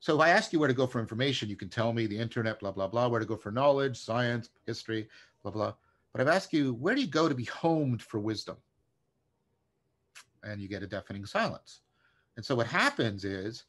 So if I ask you where to go for information, you can tell me the internet, blah, blah, blah, where to go for knowledge, science, history, blah, blah. But I've asked you, where do you go to be homed for wisdom? And you get a deafening silence. And so what happens is,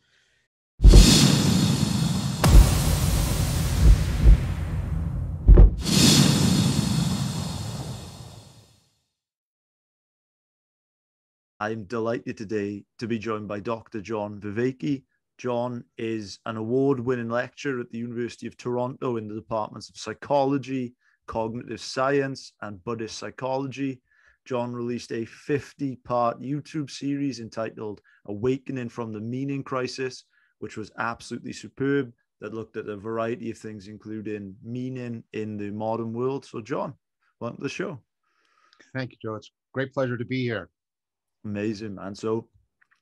I'm delighted today to be joined by Dr. John Vervaeke. John is an award-winning lecturer at the University of Toronto in the departments of psychology, cognitive science, and Buddhist psychology. John released a 50-part YouTube series entitled Awakening from the Meaning Crisis, which was absolutely superb, that looked at a variety of things, including meaning in the modern world. So, John, welcome to the show. Thank you, Joe. It's a great pleasure to be here. Amazing, man. So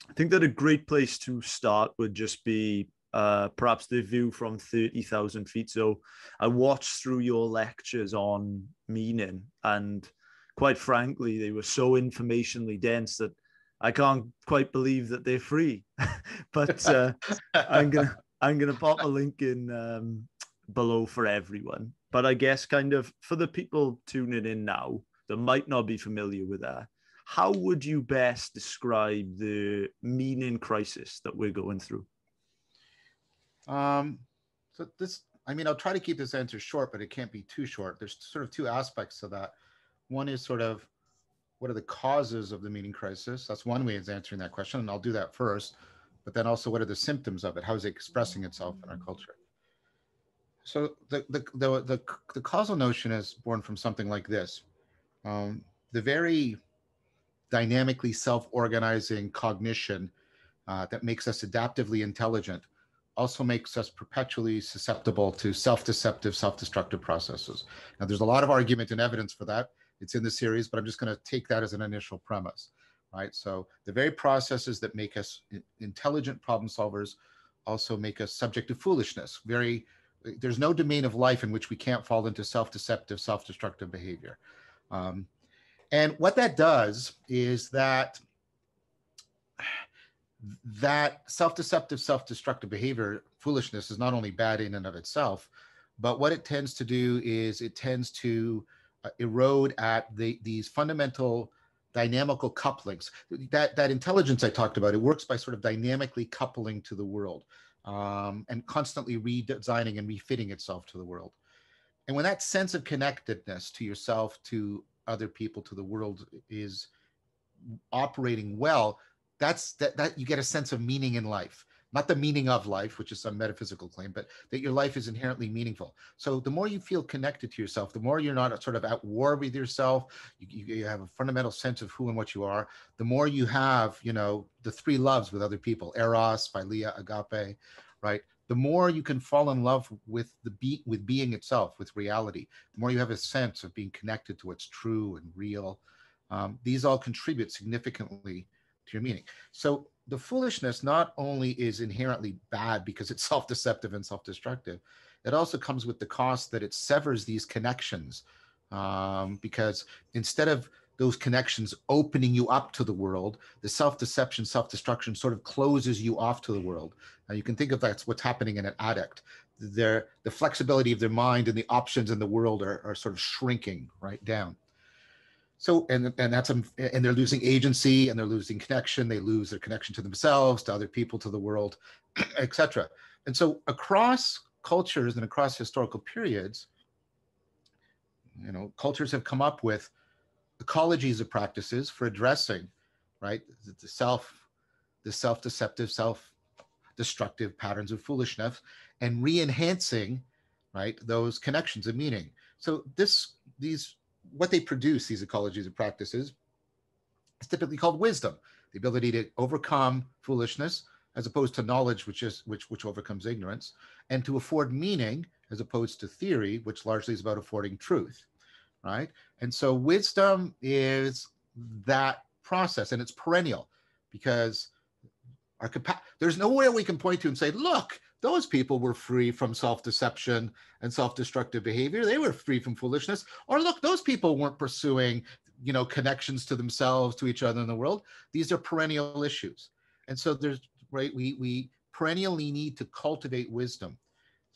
I think that a great place to start would just be perhaps the view from 30,000 feet. So I watched through your lectures on meaning, and quite frankly, they were so informationally dense that I can't quite believe that they're free. But I'm gonna pop a link in below for everyone. But I guess kind of for the people tuning in now that might not be familiar with that, how would you best describe the meaning crisis that we're going through? So this, I mean, I'll try to keep this answer short, but it can't be too short. There's sort of two aspects to that. One is sort of, what are the causes of the meaning crisis? That's one way of answering that question, and I'll do that first. But then also, what are the symptoms of it? How is it expressing itself in our culture? So the causal notion is born from something like this. The very dynamically self-organizing cognition that makes us adaptively intelligent also makes us perpetually susceptible to self-deceptive, self-destructive processes. Now, there's a lot of argument and evidence for that. It's in the series, but I'm just going to take that as an initial premise, right? So the very processes that make us intelligent problem solvers also make us subject to foolishness. There's no domain of life in which we can't fall into self-deceptive, self-destructive behavior. And what that does is that self-deceptive, self-destructive behavior, foolishness, is not only bad in and of itself, but what it tends to do is it tends to erode at these fundamental dynamical couplings. That intelligence I talked about, it works by sort of dynamically coupling to the world and constantly redesigning and refitting itself to the world. And when that sense of connectedness to yourself, to other people, to the world is operating well, that you get a sense of meaning in life. Not the meaning of life, which is some metaphysical claim, but that your life is inherently meaningful. So the more you feel connected to yourself, the more you're not sort of at war with yourself, you have a fundamental sense of who and what you are, the more you have, the three loves with other people, eros, philia, agape, right? The more you can fall in love with with being itself, with reality, the more you have a sense of being connected to what's true and real. These all contribute significantly to your meaning. So the foolishness not only is inherently bad because it's self-deceptive and self-destructive, it also comes with the cost that it severs these connections, because instead of those connections opening you up to the world, the self-deception, self-destruction sort of closes you off to the world. Now you can think of that's what's happening in an addict. The flexibility of their mind and the options in the world are sort of shrinking right down. So, and they're losing agency, and they're losing connection. They lose their connection to themselves, to other people, to the world, etc. And so across cultures and across historical periods, cultures have come up with ecologies of practices for addressing, right, the self-deceptive, self-destructive patterns of foolishness and re-enhancing, right, those connections of meaning. So what they produce, these ecologies of practices, is typically called wisdom, the ability to overcome foolishness as opposed to knowledge, which overcomes ignorance, and to afford meaning as opposed to theory, which largely is about affording truth, right? And so wisdom is that process, and it's perennial, because there's nowhere we can point to and say, look, those people were free from self-deception and self-destructive behavior. They were free from foolishness. Or look, those people weren't pursuing, connections to themselves, to each other in the world. These are perennial issues. And so there's, right, we perennially need to cultivate wisdom.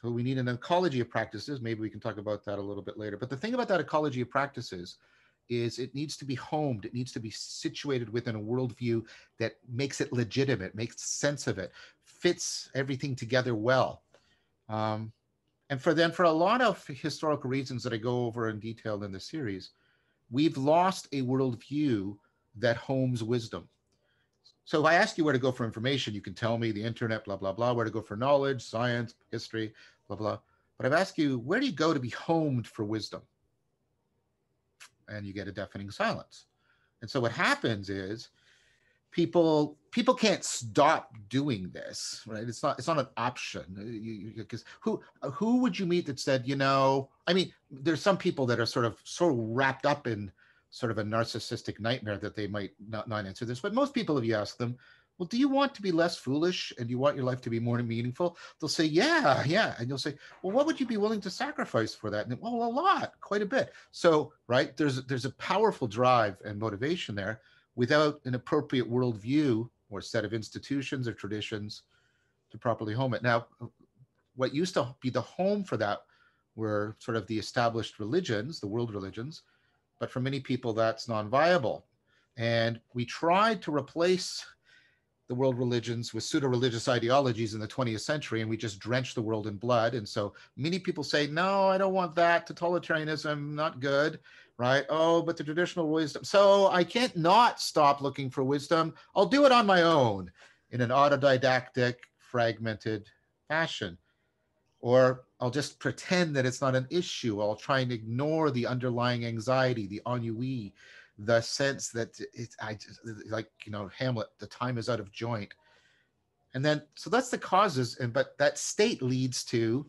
So we need an ecology of practices. Maybe we can talk about that a little bit later. But the thing about that ecology of practices is it needs to be homed. It needs to be situated within a worldview that makes it legitimate, makes sense of it, fits everything together well. And for a lot of historical reasons that I go over in detail in the series, we've lost a worldview that homes wisdom. So if I ask you where to go for information, you can tell me the internet, blah, blah, blah, where to go for knowledge, science, history, blah, blah. But I've asked you, where do you go to be homed for wisdom? And you get a deafening silence. And so what happens is people can't stop doing this, right? It's not an option. Because who would you meet that said, I mean, there's some people that are sort of wrapped up in sort of a narcissistic nightmare that they might not answer this. But most people, if you ask them, well, do you want to be less foolish and do you want your life to be more meaningful? They'll say, yeah. And you'll say, well, what would you be willing to sacrifice for that? And well, a lot, quite a bit. So, right, there's a powerful drive and motivation there without an appropriate worldview or set of institutions or traditions to properly home it. Now, what used to be the home for that were sort of the established religions, the world religions, but for many people, that's non-viable. And we tried to replace the world religions with pseudo-religious ideologies in the 20th century, and we just drenched the world in blood. And so many people say, no, I don't want that. Totalitarianism, not good, right? Oh, but the traditional wisdom. So I can't not stop looking for wisdom. I'll do it on my own in an autodidactic, fragmented fashion. Or I'll just pretend that it's not an issue. I'll try and ignore the underlying anxiety, the ennui, the sense that like Hamlet, the time is out of joint. And then, so that's the causes. But that state leads to,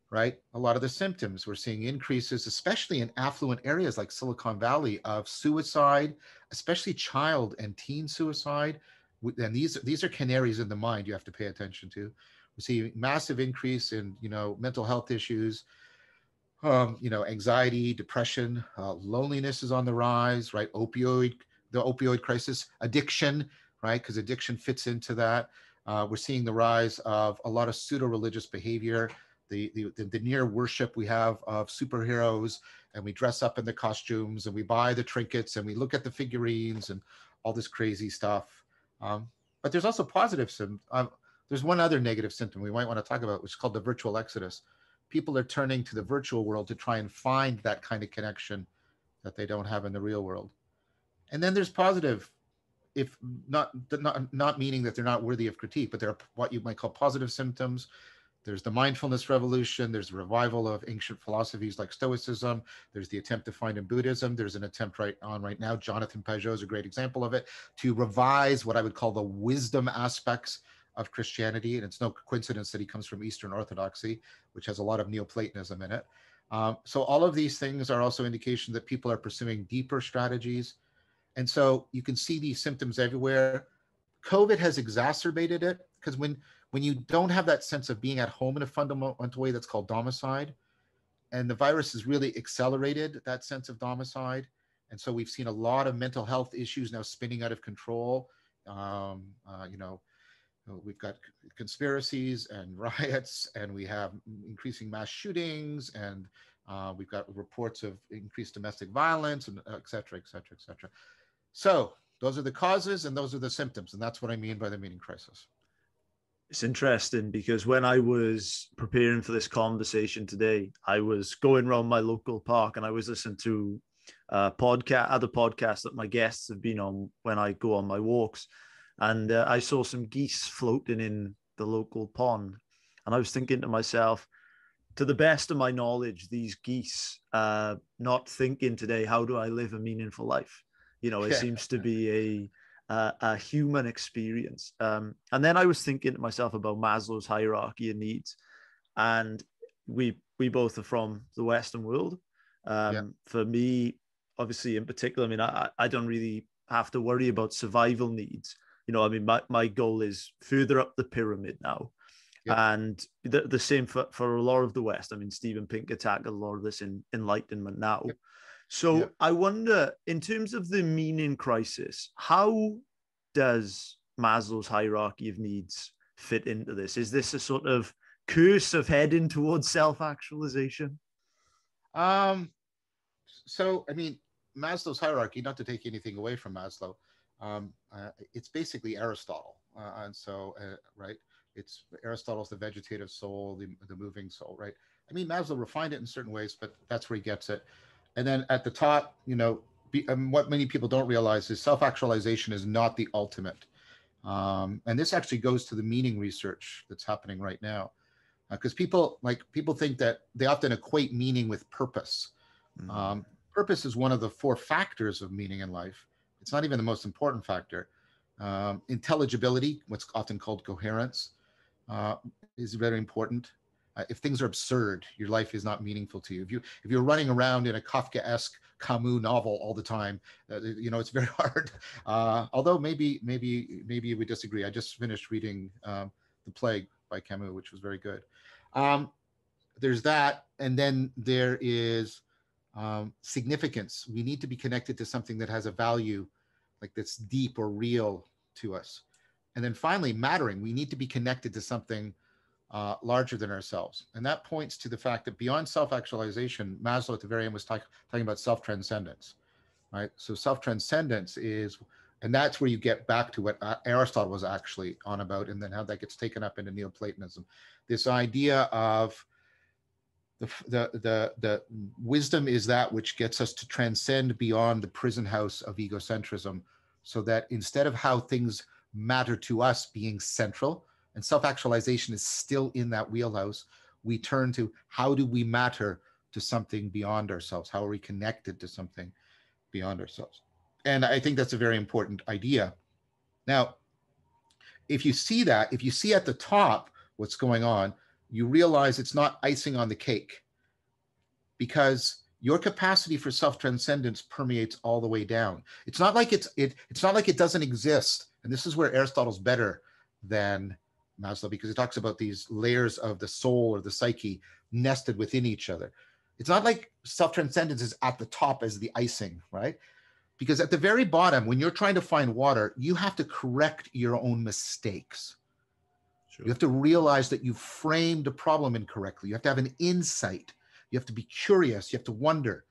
right, a lot of the symptoms. We're seeing increases, especially in affluent areas like Silicon Valley, of suicide, especially child and teen suicide. And these are canaries in the mind you have to pay attention to. We see massive increase in, mental health issues, anxiety, depression, loneliness is on the rise, right? The opioid crisis, addiction, right? Because addiction fits into that. We're seeing the rise of a lot of pseudo-religious behavior, the near worship we have of superheroes, and we dress up in the costumes and we buy the trinkets and we look at the figurines and all this crazy stuff. But there's also positive symptoms. There's one other negative symptom we might want to talk about, which is called the virtual exodus. People are turning to the virtual world to try and find that kind of connection that they don't have in the real world. And then there's positive, if not meaning that they're not worthy of critique, but they're what you might call positive symptoms. There's the mindfulness revolution. There's the revival of ancient philosophies like Stoicism. There's the attempt to find in Buddhism. There's an attempt right now. Jonathan Pageau is a great example of it, to revise what I would call the wisdom aspects of Christianity. And it's no coincidence that he comes from Eastern Orthodoxy, which has a lot of Neoplatonism in it. So all of these things are also indication that people are pursuing deeper strategies. And so you can see these symptoms everywhere. COVID has exacerbated it, because when you don't have that sense of being at home in a fundamental way, that's called domicide, and the virus has really accelerated that sense of domicide. And so we've seen a lot of mental health issues now spinning out of control. We've got conspiracies and riots, and we have increasing mass shootings, and we've got reports of increased domestic violence, and et cetera, et cetera, et cetera. So those are the causes and those are the symptoms. And that's what I mean by the meaning crisis. It's interesting because when I was preparing for this conversation today, I was going around my local park and I was listening to other podcasts that my guests have been on when I go on my walks. And I saw some geese floating in the local pond. And I was thinking to myself, to the best of my knowledge, these geese not thinking today, how do I live a meaningful life? It seems to be a human experience. And then I was thinking to myself about Maslow's hierarchy of needs. And we both are from the Western world. For me, obviously, in particular, I don't really have to worry about survival needs. My goal is further up the pyramid now. Yep. And the same for a lot of the West. Steven Pinker tackled a lot of this in Enlightenment now. Yep. So yep. I wonder, in terms of the meaning crisis, how does Maslow's hierarchy of needs fit into this? Is this a sort of curse of heading towards self-actualization? So, I mean, Maslow's hierarchy, not to take anything away from Maslow, it's basically Aristotle. And so, right, it's Aristotle's the vegetative soul, the moving soul, right? I mean, Maslow refined it in certain ways, but that's where he gets it. And then at the top, what many people don't realize is self-actualization is not the ultimate. And this actually goes to the meaning research that's happening right now. Because people think that they often equate meaning with purpose. Purpose is one of the 4 factors of meaning in life. It's not even the most important factor. Intelligibility, what's often called coherence, is very important. If things are absurd, your life is not meaningful to you. If you're running around in a Kafkaesque Camus novel all the time, it's very hard. Although maybe you would disagree. I just finished reading The Plague by Camus, which was very good. There's that, and then there is significance. We need to be connected to something that has a value, like that's deep or real to us. And then finally, mattering. We need to be connected to something larger than ourselves. And that points to the fact that beyond self-actualization, Maslow at the very end was talking about self-transcendence, right? So self-transcendence is, and that's where you get back to what Aristotle was actually on about, and then how that gets taken up into Neoplatonism. This idea of the wisdom is that which gets us to transcend beyond the prison house of egocentrism, so that instead of how things matter to us being central, and self-actualization is still in that wheelhouse, we turn to how do we matter to something beyond ourselves? How are we connected to something beyond ourselves? And I think that's a very important idea. Now, if you see at the top what's going on, you realize it's not icing on the cake, because your capacity for self-transcendence permeates all the way down. It's not like it's not like it doesn't exist. And this is where Aristotle's better than Maslow, because he talks about these layers of the soul or the psyche nested within each other. It's not like self-transcendence is at the top as the icing, right? Because at the very bottom, when you're trying to find water, you have to correct your own mistakes. Sure. You have to realize that you framed a problem incorrectly. You have to have an insight. You have to be curious. You have to wonder.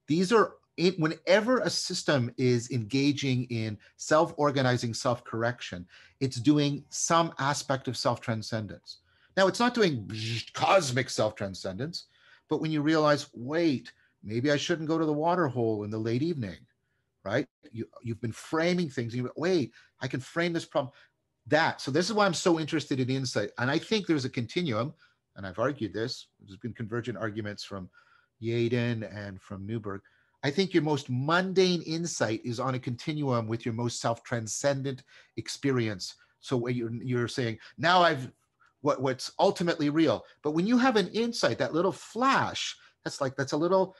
These are, whenever a system is engaging in self-organizing self-correction, it's doing some aspect of self-transcendence. Now, it's not doing cosmic self-transcendence, but when you realize, wait, maybe I shouldn't go to the water hole in the late evening, right? You've been framing things. Wait, I can frame this problem. So this is why I'm so interested in insight. And I think there's a continuum, and I've argued this. There's been convergent arguments from Yaden and from Newberg. I think your most mundane insight is on a continuum with your most self-transcendent experience. So you're saying, now I've what's ultimately real. But when you have an insight, that little flash, that's a little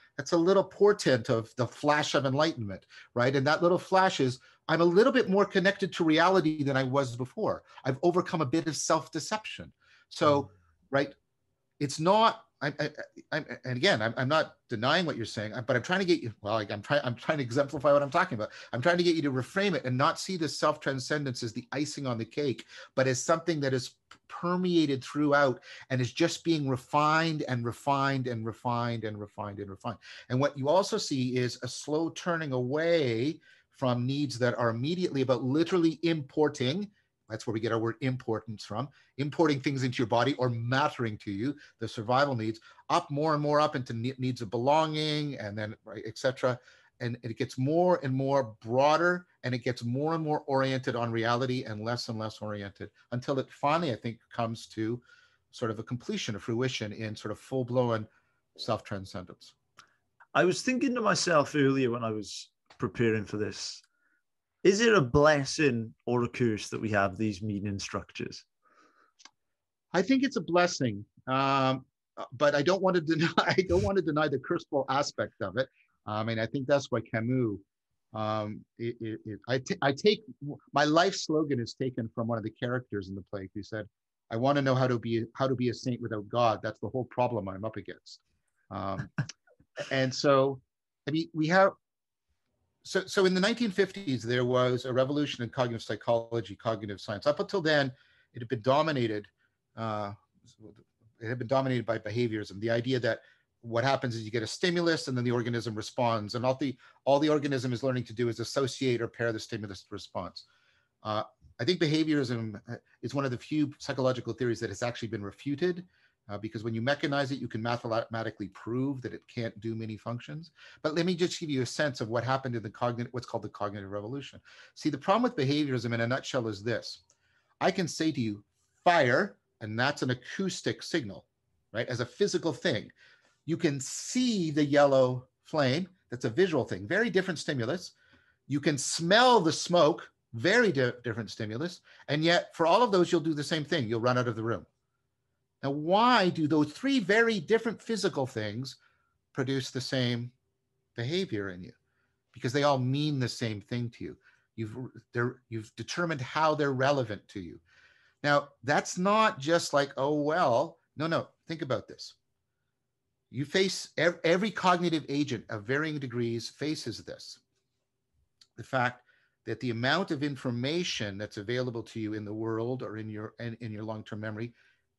portent of the flash of enlightenment, right? And that little flash is, I'm a little bit more connected to reality than I was before. I've overcome a bit of self-deception. So, right, it's not, and again, I'm not denying what you're saying, but I'm trying to get you, I'm trying to exemplify what I'm talking about. I'm trying to get you to reframe it and not see this self-transcendence as the icing on the cake, but as something that is permeated throughout and is just being refined and refined and refined and refined and refined. And what you also see is a slow turning away from needs that are immediately about literally importing. That's where we get our word importance from, importing things into your body or mattering to you, the survival needs, up more and more up into needs of belonging, and then, right, et cetera. And it gets more and more broader, and it gets more and more oriented on reality and less oriented, until it finally, I think, comes to sort of a completion, a fruition in sort of full-blown self-transcendence. I was thinking to myself earlier when I was preparing for this, is it a blessing or a curse that we have these meaning structures? I think it's a blessing, but I don't want to deny. I don't want to deny the curseful aspect of it. And I think that's why Camus. I take my life slogan is taken from one of the characters in the play, who said, "I want to know how to be a saint without God. That's the whole problem I'm up against." And so, I mean, we have. So in the 1950s, there was a revolution in cognitive psychology, cognitive science. Up until then, it had been dominated. Uh, it had been dominated by behaviorism. The idea that what happens is you get a stimulus and then the organism responds, and all the organism is learning to do is associate or pair the stimulus to response. I think behaviorism is one of the few psychological theories that has actually been refuted, because when you mechanize it, you can mathematically prove that it can't do many functions. But let me just give you a sense of what happened in what's called the cognitive revolution. See, the problem with behaviorism in a nutshell is this. I can say to you, fire, and that's an acoustic signal, right? As a physical thing. You can see the yellow flame. That's a visual thing, very different stimulus. You can smell the smoke, very different stimulus. And yet for all of those, you'll do the same thing. You'll run out of the room. Now, why do those three very different physical things produce the same behavior in you? Because they all mean the same thing to you. You've determined how they're relevant to you. Now, that's not just like, oh, well, no, think about this. You face every cognitive agent of varying degrees faces this. The fact that the amount of information that's available to you in the world or in your long-term memory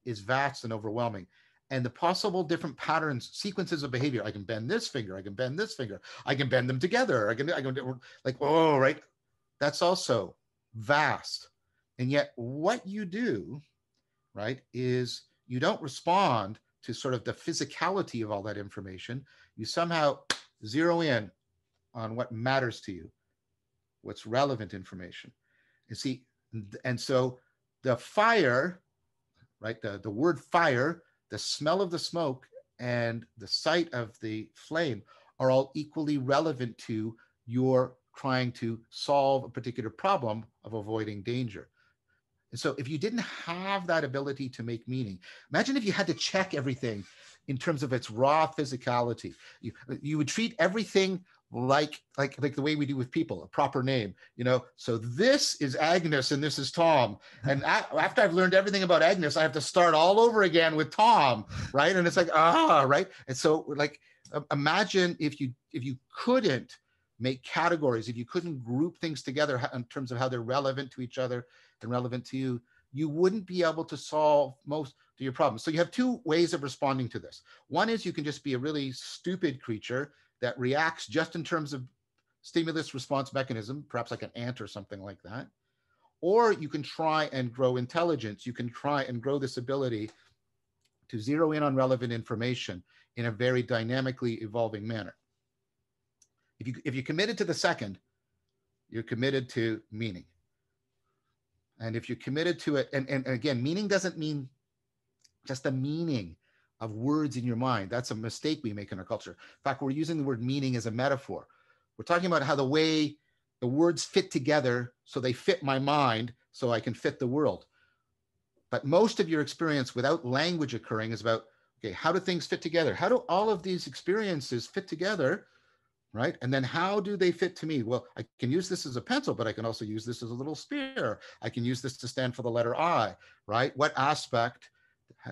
is vast and overwhelming. And the possible different patterns, sequences of behavior. I can bend this finger. I can bend this finger. I can bend them together. I can like, oh, right. That's also vast. And yet what you do, right, is you don't respond to sort of the physicality of all that information. You somehow zero in on what matters to you, what's relevant information. You see, and so the fire, right, the word fire, the smell of the smoke, and the sight of the flame are all equally relevant to your trying to solve a particular problem of avoiding danger. And so if you didn't have that ability to make meaning, imagine if you had to check everything in terms of its raw physicality. You would treat everything like the way we do with people, a proper name, so this is Agnes and this is Tom. And after I've learned everything about Agnes, I have to start all over again with Tom, right? And it's like, right? And so like, imagine if you couldn't make categories, if you couldn't group things together in terms of how they're relevant to each other and relevant to you, you wouldn't be able to solve most of your problems. So you have two ways of responding to this. One is you can just be a really stupid creature that reacts just in terms of stimulus response mechanism, perhaps like an ant or something like that. Or you can try and grow intelligence. You can try and grow this ability to zero in on relevant information in a very dynamically evolving manner. If you're committed to the second, you're committed to meaning. And if you're committed to it, and again, meaning doesn't mean just the meaning of words in your mind. That's a mistake we make in our culture. In fact, we're using the word meaning as a metaphor. We're talking about how the way the words fit together so they fit my mind so I can fit the world. But most of your experience without language occurring is about, okay, how do things fit together? How do all of these experiences fit together? Right? And then how do they fit to me? Well, I can use this as a pencil, but I can also use this as a little spear. I can use this to stand for the letter I, right? What aspect,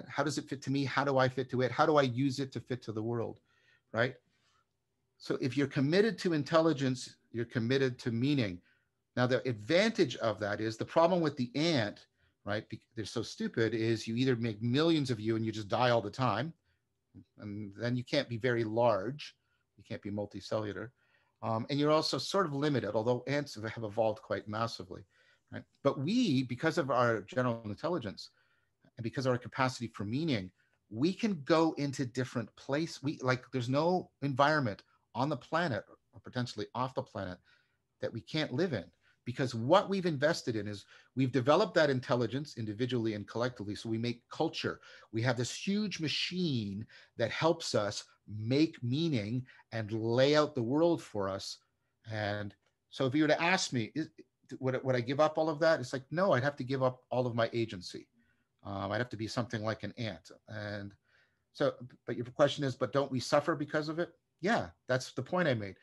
how does it fit to me? How do I fit to it? How do I use it to fit to the world, right? So if you're committed to intelligence, you're committed to meaning. Now, the advantage of that is the problem with the ant, right? They're so stupid, is you either make millions of you and you just die all the time, and then you can't be very large. You can't be multicellular. And you're also sort of limited, although ants have evolved quite massively. Right? But we, because of our general intelligence and because of our capacity for meaning, we can go into different places. There's no environment on the planet or potentially off the planet that we can't live in, because what we've invested in is we've developed that intelligence individually and collectively. So we make culture. We have this huge machine that helps us make meaning and lay out the world for us. And so if you were to ask me, would I give up all of that? It's like, no, I'd have to give up all of my agency. I'd have to be something like an ant. And so, but your question is, but don't we suffer because of it? Yeah, that's the point I made.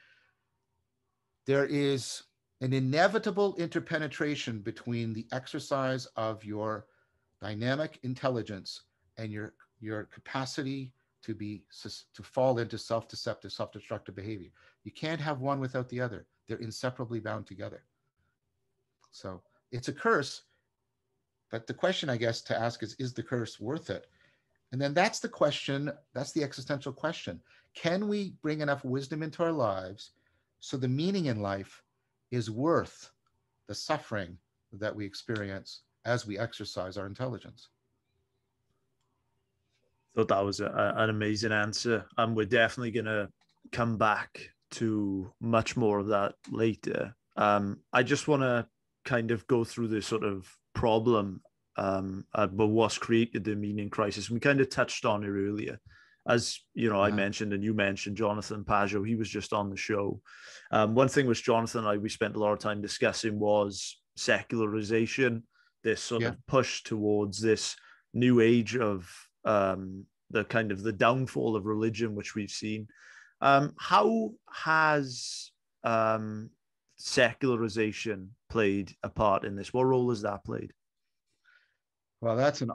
There is an inevitable interpenetration between the exercise of your dynamic intelligence and your capacity to fall into self-deceptive, self-destructive behavior. You can't have one without the other. They're inseparably bound together. So it's a curse, But the question, I guess, to ask is the curse worth it? And then that's the question, that's the existential question. Can we bring enough wisdom into our lives so the meaning in life is worth the suffering that we experience as we exercise our intelligence? Thought that was an amazing answer. And we're definitely going to come back to much more of that later. I just want to kind of go through this sort of problem, but what's created the meaning crisis. We kind of touched on it earlier. As you know, I mentioned, and you mentioned Jonathan Pageau, he was just on the show. One thing which Jonathan and I, we spent a lot of time discussing was secularization, this sort of push towards this new age of the kind of the downfall of religion, which we've seen. How has secularization played a part in this? What role has that played? Well, that's an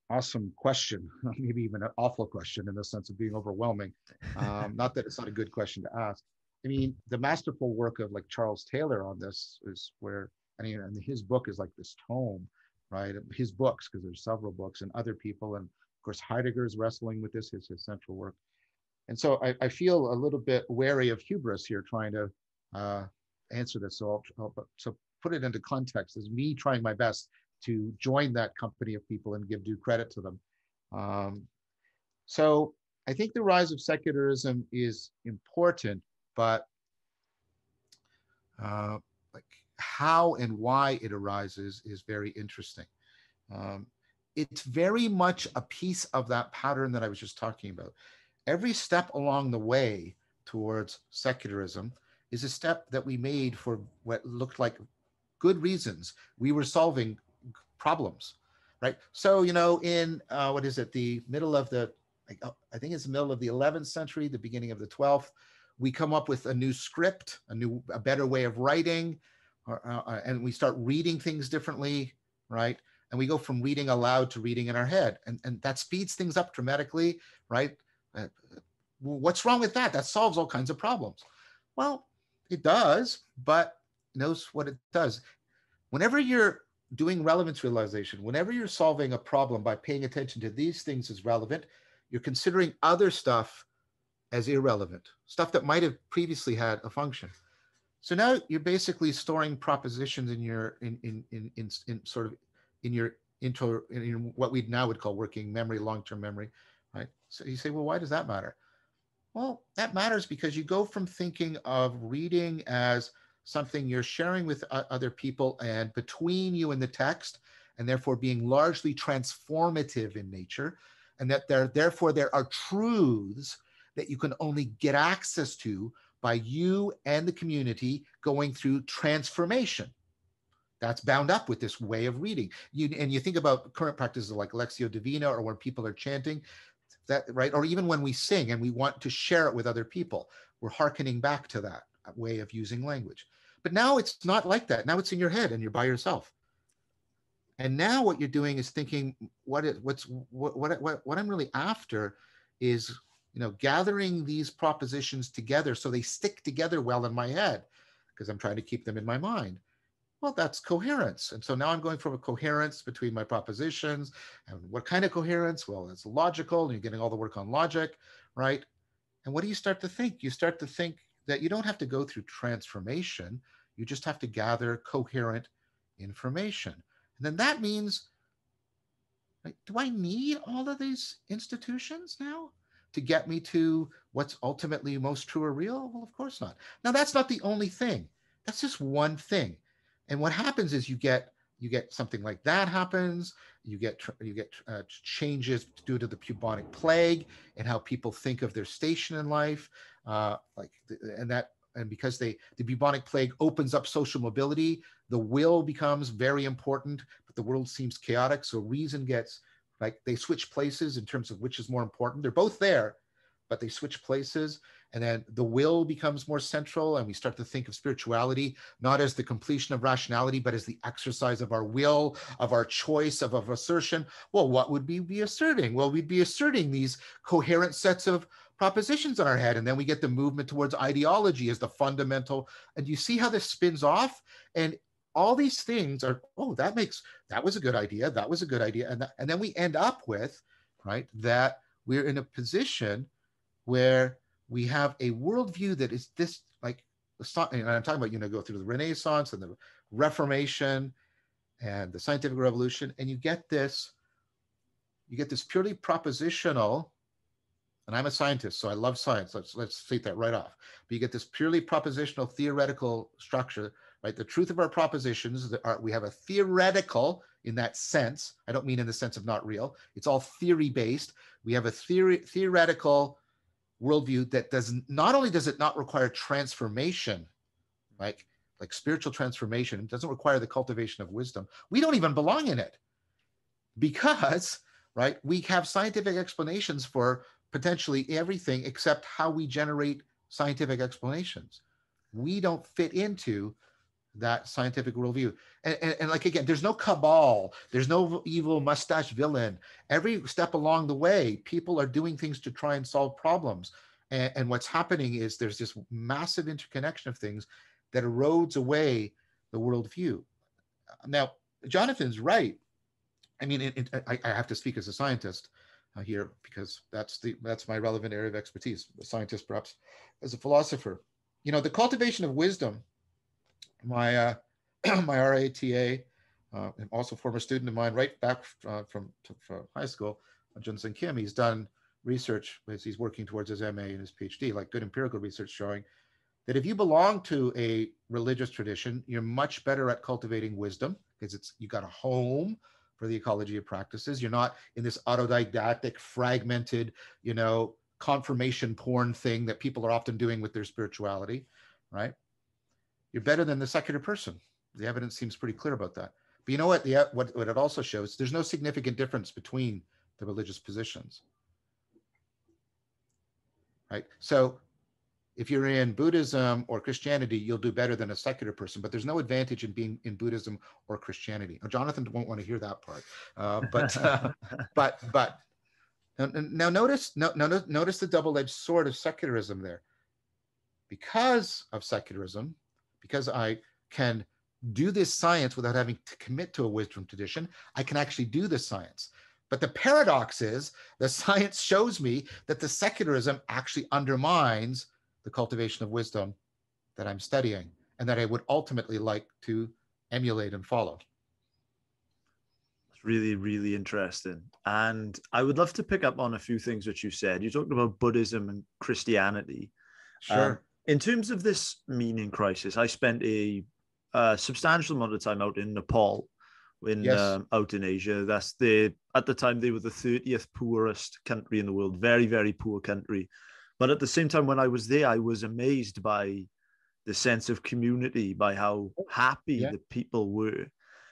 awesome question, maybe even an awful question in the sense of being overwhelming. Not that it's not a good question to ask. I mean, the masterful work of like Charles Taylor on this is where, I mean, and his book is like this tome, right? His books, because there's several books, and other people, and of course Heidegger's wrestling with this, his central work. And so I feel a little bit wary of hubris here, trying to answer this. So so put it into context as me trying my best to join that company of people and give due credit to them. So I think the rise of secularism is important, but like how and why it arises is very interesting. It's very much a piece of that pattern that I was just talking about. Every step along the way towards secularism is a step that we made for what looked like good reasons. We were solving problems, right? So, you know, in what is it, the middle of the, I think it's the middle of the 11th century, the beginning of the 12th, we come up with a new script, a better way of writing, and we start reading things differently, right? And we go from reading aloud to reading in our head, and that speeds things up dramatically, right? What's wrong with that? That solves all kinds of problems. Well, it does, but notice what it does. Whenever you're doing relevance realization, whenever you're solving a problem by paying attention to these things as relevant, you're considering other stuff as irrelevant, stuff that might have previously had a function. So now you're basically storing propositions in your in what we now would call working memory, long-term memory, right? So you say, well, why does that matter? Well, that matters because you go from thinking of reading as something you're sharing with other people and between you and the text, and therefore being largely transformative in nature, and that therefore there are truths that you can only get access to by you and the community going through transformation. That's bound up with this way of reading. And you think about current practices like Lectio Divina, or when people are chanting, that, right? Or even when we sing and we want to share it with other people, we're hearkening back to that way of using language. But now it's not like that. Now it's in your head and you're by yourself. And now what you're doing is thinking, what I'm really after is, you know, gathering these propositions together so they stick together well in my head, because I'm trying to keep them in my mind. Well, that's coherence. And so now I'm going from a coherence between my propositions. And what kind of coherence? Well, it's logical, and you're getting all the work on logic, right? And what do you start to think? You start to think that you don't have to go through transformation. You just have to gather coherent information. And then that means, like, do I need all of these institutions now to get me to what's ultimately most true or real? Well, of course not. Now, that's not the only thing. That's just one thing. And what happens is you get something like that happens. You get changes due to the bubonic plague and how people think of their station in life, and because the bubonic plague opens up social mobility, the will becomes very important, but the world seems chaotic. So reason gets, like, they switch places in terms of which is more important. They're both there, but they switch places. And then the will becomes more central, and we start to think of spirituality not as the completion of rationality, but as the exercise of our will, of our choice, of assertion. Well, what would we be asserting? Well, we'd be asserting these coherent sets of propositions in our head, and then we get the movement towards ideology as the fundamental. And you see how this spins off? And all these things are, oh, that was a good idea. That was a good idea. And then we end up with, right, that we're in a position where we have a worldview that is this, like, and I'm talking about, go through the Renaissance and the Reformation and the scientific revolution, and you get this purely propositional, and I'm a scientist, so I love science. Let's state that right off. But you get this purely propositional theoretical structure, right? The truth of our propositions, we have a theoretical in that sense. I don't mean in the sense of not real. It's all theory based. We have a theoretical worldview that not only does it not require transformation, like spiritual transformation, it doesn't require the cultivation of wisdom. We don't even belong in it because, right, we have scientific explanations for potentially everything except how we generate scientific explanations. We don't fit into that scientific worldview. And like, again, there's no cabal, there's no evil mustache villain. Every step along the way, people are doing things to try and solve problems. And what's happening is there's this massive interconnection of things that erodes away the worldview. Now, Jonathan's right. I mean, I have to speak as a scientist here because that's my relevant area of expertise. A scientist, perhaps, as a philosopher. The cultivation of wisdom. My my RATA, and also former student of mine, right back from high school, Junsen Kim. He's done research as he's working towards his MA and his PhD, like good empirical research showing that if you belong to a religious tradition, you're much better at cultivating wisdom because you got a home for the ecology of practices. You're not in this autodidactic, fragmented, confirmation porn thing that people are often doing with their spirituality, right? You're better than the secular person. The evidence seems pretty clear about that. But you know what? What it also shows, there's no significant difference between the religious positions, right? So if you're in Buddhism or Christianity, you'll do better than a secular person, but there's no advantage in being in Buddhism or Christianity. Now, Jonathan won't want to hear that part, but now notice the double-edged sword of secularism there. Because of secularism, because I can do this science without having to commit to a wisdom tradition, I can actually do the science. But the paradox is the science shows me that the secularism actually undermines the cultivation of wisdom that I'm studying and that I would ultimately like to emulate and follow. It's really, really interesting. And I would love to pick up on a few things that you said. You talked about Buddhism and Christianity. Sure. In terms of this meaning crisis, I spent a substantial amount of time out in Nepal, out in Asia. At the time, they were the 30th poorest country in the world, very, very poor country. But at the same time, when I was there, I was amazed by the sense of community, by how happy the people were.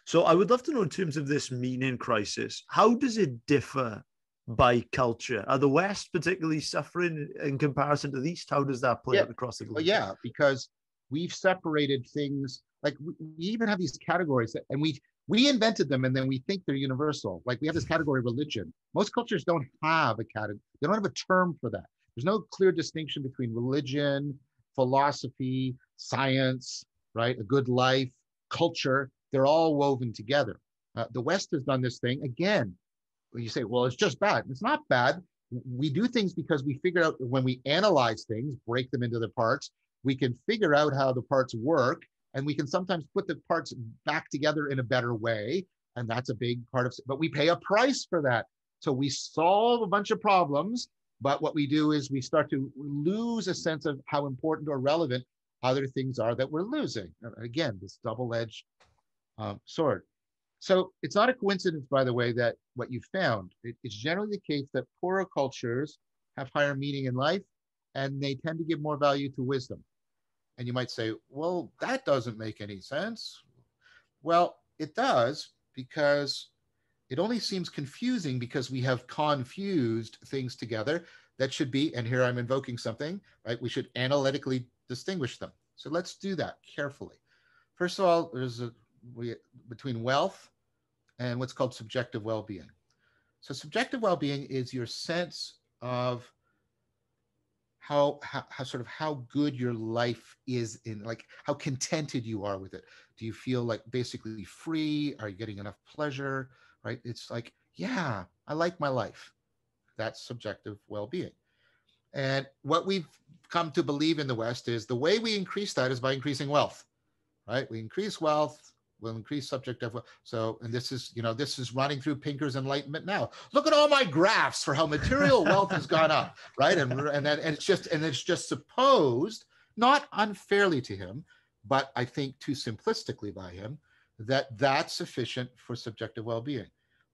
So I would love to know, in terms of this meaning crisis, how does it differ by culture? Are the West particularly suffering in comparison to the East? How does that play out across the globe? Well, yeah, because we've separated things. Like we even have these categories and we invented them and then we think they're universal. Like we have this category religion. Most cultures don't have a category. They don't have a term for that. There's no clear distinction between religion, philosophy, science, right? A good life, culture. They're all woven together. The West has done this thing again. You say, well, it's just bad. It's not bad. We do things because we figure out when we analyze things, break them into the parts, we can figure out how the parts work, and we can sometimes put the parts back together in a better way. And that's a big part of it. But we pay a price for that. So we solve a bunch of problems, but what we do is we start to lose a sense of how important or relevant other things are that we're losing. Again, this double-edged sword. So it's not a coincidence, by the way, that what you found, it's generally the case that poorer cultures have higher meaning in life and they tend to give more value to wisdom. And you might say, well, that doesn't make any sense. Well, it does, because it only seems confusing because we have confused things together that should be, and here I'm invoking something, right? We should analytically distinguish them. So let's do that carefully. First of all, between wealth and what's called subjective well-being. So subjective well-being is your sense of how good your life is, in like how contented you are with it. Do you feel like basically free? Are you getting enough pleasure? Right? It's like, yeah, I like my life. That's subjective well-being. And what we've come to believe in the West is the way we increase that is by increasing wealth, right? We increase wealth, we'll increase subjective. So, and this is, this is running through Pinker's enlightenment now. Look at all my graphs for how material wealth has gone up, right? And it's just supposed, not unfairly to him, but I think too simplistically by him, that that's sufficient for subjective well-being.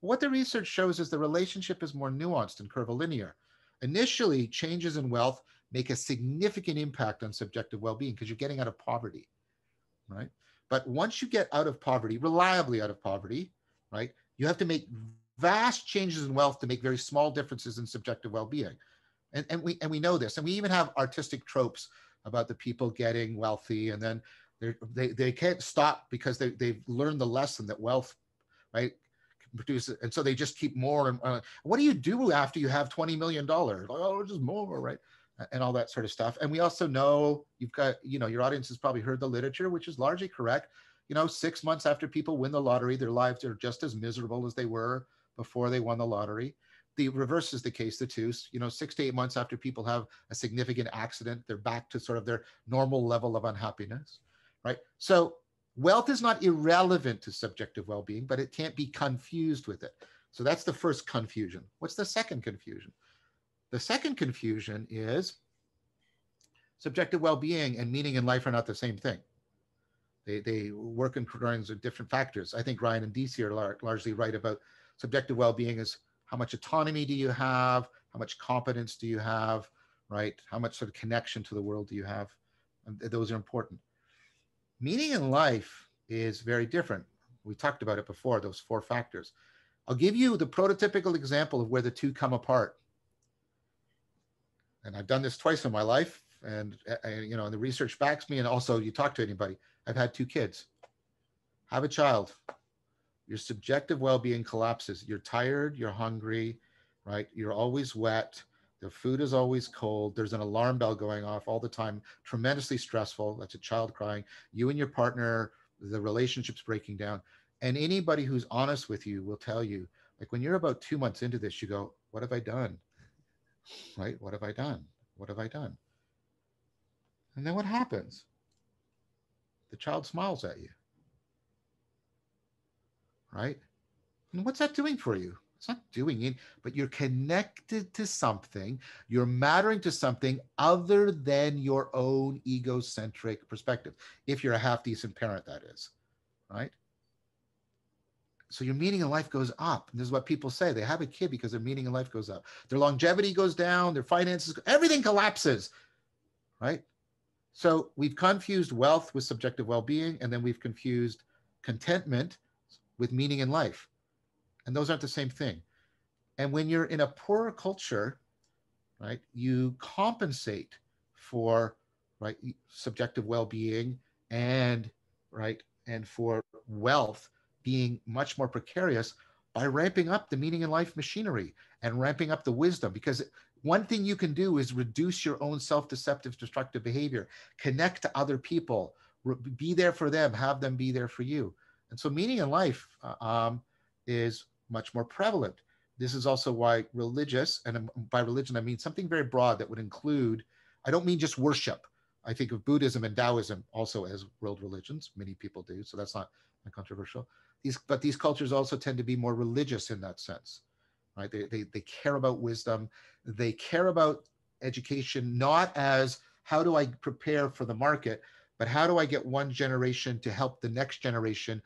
What the research shows is the relationship is more nuanced and curvilinear. Initially, changes in wealth make a significant impact on subjective well-being because you're getting out of poverty, right? But once you get out of poverty, reliably out of poverty, right, you have to make vast changes in wealth to make very small differences in subjective well-being. And we know this. And we even have artistic tropes about the people getting wealthy, and then they can't stop because they've learned the lesson that wealth, right, produce it. And so they just keep more. And what do you do after you have $20 million? Like, oh, just more, right? And all that sort of stuff. And we also know you've got, your audience has probably heard the literature, which is largely correct. 6 months after people win the lottery, their lives are just as miserable as they were before they won the lottery. The reverse is the case, the two. 6 to 8 months after people have a significant accident, they're back to sort of their normal level of unhappiness, right? So wealth is not irrelevant to subjective well-being, but it can't be confused with it. So that's the first confusion. What's the second confusion? The second confusion is subjective well-being and meaning in life are not the same thing. They work in terms of different factors. I think Ryan and DC are largely right about subjective well-being is how much autonomy do you have? How much competence do you have, right? How much sort of connection to the world do you have? And those are important. Meaning in life is very different. We talked about it before, those 4 factors. I'll give you the prototypical example of where the two come apart. And I've done this twice in my life, and and the research backs me, and also you talk to anybody. I've had 2 kids. Have a child. Your subjective well-being collapses. You're tired, you're hungry, right? You're always wet. The food is always cold. There's an alarm bell going off all the time. Tremendously stressful. That's a child crying. You and your partner, the relationship's breaking down. And anybody who's honest with you will tell you, like when you're about 2 months into this, you go, what have I done? Right? What have I done? What have I done? And then what happens? The child smiles at you. Right? And what's that doing for you? It's not doing it, but you're connected to something. You're mattering to something other than your own egocentric perspective. If you're a half decent parent, that is, right? So your meaning in life goes up. And this is what people say. They have a kid because their meaning in life goes up. Their longevity goes down, their finances, everything collapses, right? So we've confused wealth with subjective well-being, and then we've confused contentment with meaning in life. And those aren't the same thing. And when you're in a poorer culture, right, you compensate for, right, subjective well-being and, right, and for wealth being much more precarious by ramping up the meaning in life machinery and ramping up the wisdom. Because one thing you can do is reduce your own self-deceptive, destructive behavior, connect to other people, be there for them, have them be there for you. And so meaning in life is much more prevalent. This is also why religious, and by religion, I mean something very broad that would include, I don't mean just worship. I think of Buddhism and Taoism also as world religions. Many people do, so that's not controversial. But these cultures also tend to be more religious in that sense, right? They care about wisdom. They care about education, not as how do I prepare for the market, but how do I get one generation to help the next generation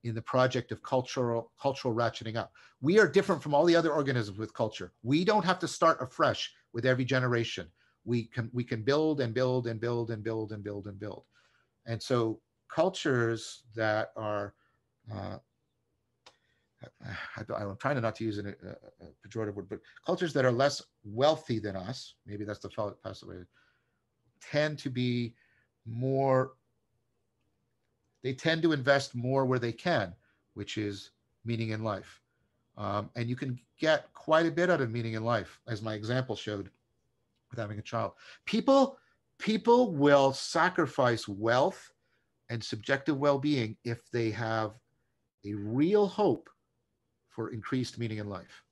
in the project of cultural ratcheting up. We are different from all the other organisms with culture. We don't have to start afresh with every generation. We can build and build and build and build and build and build. And so cultures that are, I'm trying to not to use a pejorative word, but cultures that are less wealthy than us, maybe that's the passive way, tend to be more, they tend to invest more where they can, which is meaning in life. And you can get quite a bit out of meaning in life, as my example showed with having a child. People will sacrifice wealth and subjective well-being if they have a real hope for increased meaning in life.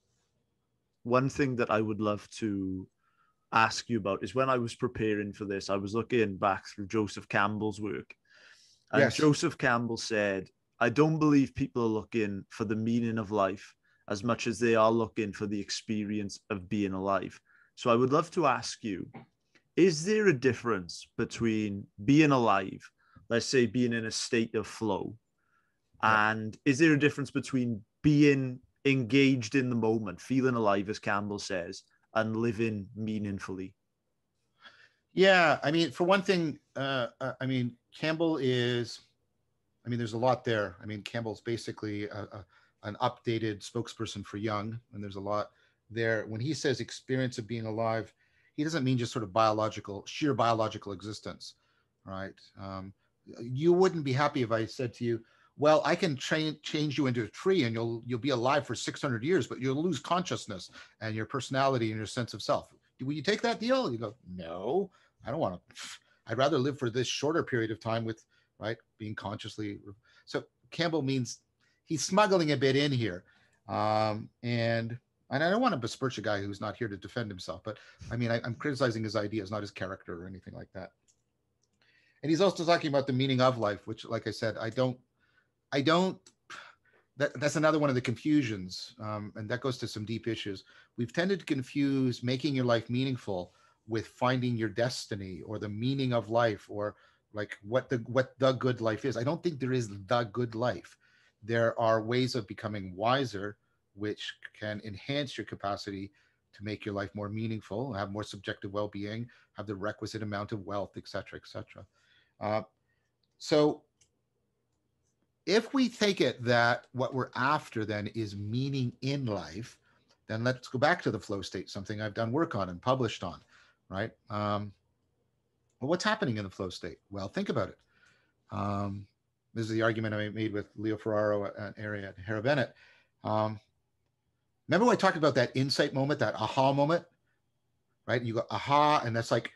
One thing that I would love to ask you about is, when I was preparing for this, I was looking back through Joseph Campbell's work. And Yes. Joseph Campbell said, I don't believe people are looking for the meaning of life as much as they are looking for the experience of being alive. So I would love to ask you, is there a difference between being alive, let's say being in a state of flow, and is there a difference between being engaged in the moment, feeling alive, as Campbell says, and living meaningfully? Yeah, I mean, for one thing, I mean, Campbell is, I mean, there's a lot there. I mean, Campbell's basically an updated spokesperson for Jung, and there's a lot there. When he says experience of being alive, he doesn't mean just sort of biological, sheer biological existence, right? You wouldn't be happy if I said to you, well, I can change you into a tree and you'll be alive for 600 years, but you'll lose consciousness and your personality and your sense of self. Will you take that deal? You go, no, I don't want to. I'd rather live for this shorter period of time with, right, being consciously. So Campbell means he's smuggling a bit in here. And I don't want to besmirch a guy who's not here to defend himself, but I mean, I'm criticizing his ideas, not his character or anything like that. And he's also talking about the meaning of life, which, like I said, that's another one of the confusions. And that goes to some deep issues. We've tended to confuse making your life meaningful with finding your destiny or the meaning of life, or like what the good life is. I don't think there is the good life. There are ways of becoming wiser, which can enhance your capacity to make your life more meaningful, have more subjective well-being, have the requisite amount of wealth, et cetera, et cetera. So if we take it that what we're after then is meaning in life, then let's go back to the flow state, something I've done work on and published on, right? Well, what's happening in the flow state? Well, think about it. This is the argument I made with Leo Ferraro and Hera Bennett. Remember when I talked about that insight moment, that aha moment, right? You go aha, and that's like,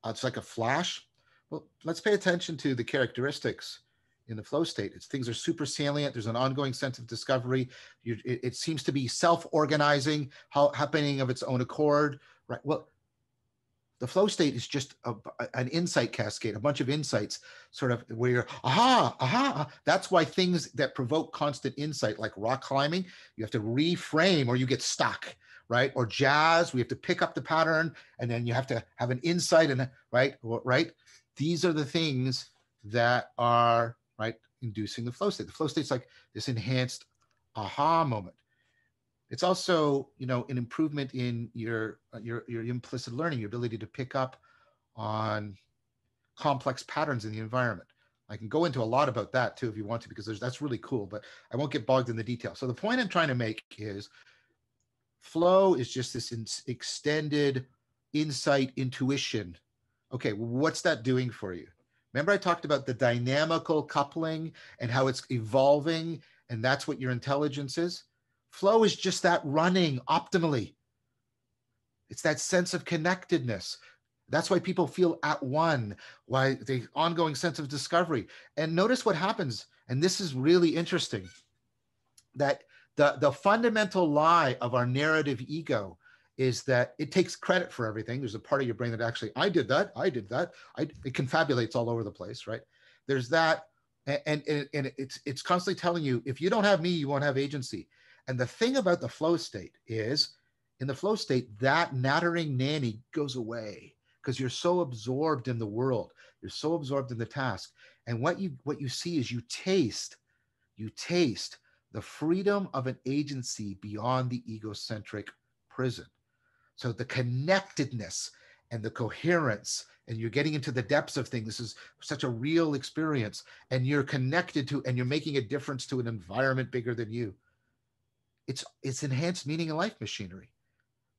it's like a flash. Well, let's pay attention to the characteristics in the flow state. Things are super salient. There's an ongoing sense of discovery. It seems to be self-organizing, happening of its own accord, right? Well, the flow state is just an insight cascade, a bunch of insights, sort of where you're, aha. That's why things that provoke constant insight, like rock climbing, you have to reframe or you get stuck, right? Or jazz, we have to pick up the pattern and then you have to have an insight, and right? These are the things that are, right, inducing the flow state. The flow state's like this enhanced aha moment. It's also, an improvement in your implicit learning, your ability to pick up on complex patterns in the environment. I can go into a lot about that too if you want to, because that's really cool, but I won't get bogged in the details. So the point I'm trying to make is flow is just this extended insight, intuition. Okay, what's that doing for you? Remember I talked about the dynamical coupling and how it's evolving, and that's what your intelligence is? Flow is just that running optimally. It's that sense of connectedness. That's why people feel at one, why the ongoing sense of discovery. And notice what happens, and this is really interesting, that the fundamental lie of our narrative ego is that it takes credit for everything. There's a part of your brain that actually, I did that. It confabulates all over the place, right? There's that, and it's constantly telling you, if you don't have me, you won't have agency. And the thing about the flow state is, in the flow state, that nattering nanny goes away because you're so absorbed in the world. You're so absorbed in the task. And what you see is you taste the freedom of an agency beyond the egocentric prison. So the connectedness and the coherence, and you're getting into the depths of things. This is such a real experience, and you're connected to, and you're making a difference to an environment bigger than you. It's enhanced meaning in life machinery.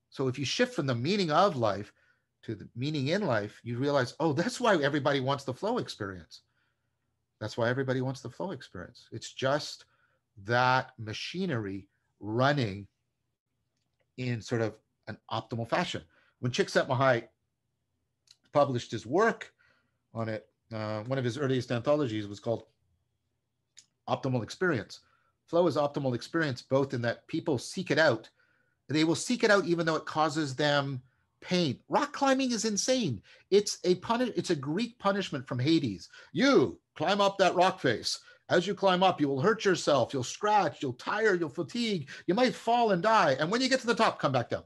So if you shift from the meaning of life to the meaning in life, you realize, oh, that's why everybody wants the flow experience. That's why everybody wants the flow experience. It's just that machinery running in sort of an optimal fashion. When Csikszentmihalyi published his work on it, One of his earliest anthologies was called Optimal Experience. Flow is optimal experience, both in that people seek it out. They will seek it out even though it causes them pain. Rock climbing is insane. It's a Greek punishment from Hades. You climb up that rock face. As you climb up, you will hurt yourself. You'll scratch. You'll tire. You'll fatigue. You might fall and die. And when you get to the top, come back down.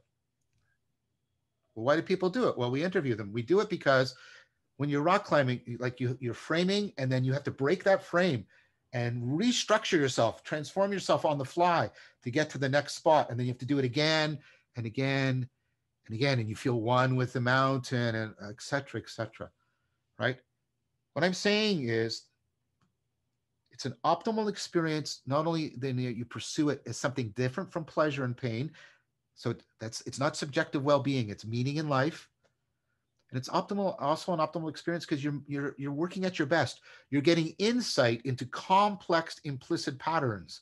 Well, why do people do it? Well, we interview them. We do it because when you're rock climbing, like you're framing, and then you have to break that frame and restructure yourself, transform yourself on the fly to get to the next spot. And then you have to do it again and again and again. And you feel one with the mountain, and et cetera, right? What I'm saying is it's an optimal experience. Not only then you pursue it as something different from pleasure and pain. So it's not subjective well-being, it's meaning in life. And it's optimal, also an optimal experience because you're working at your best. You're getting insight into complex implicit patterns,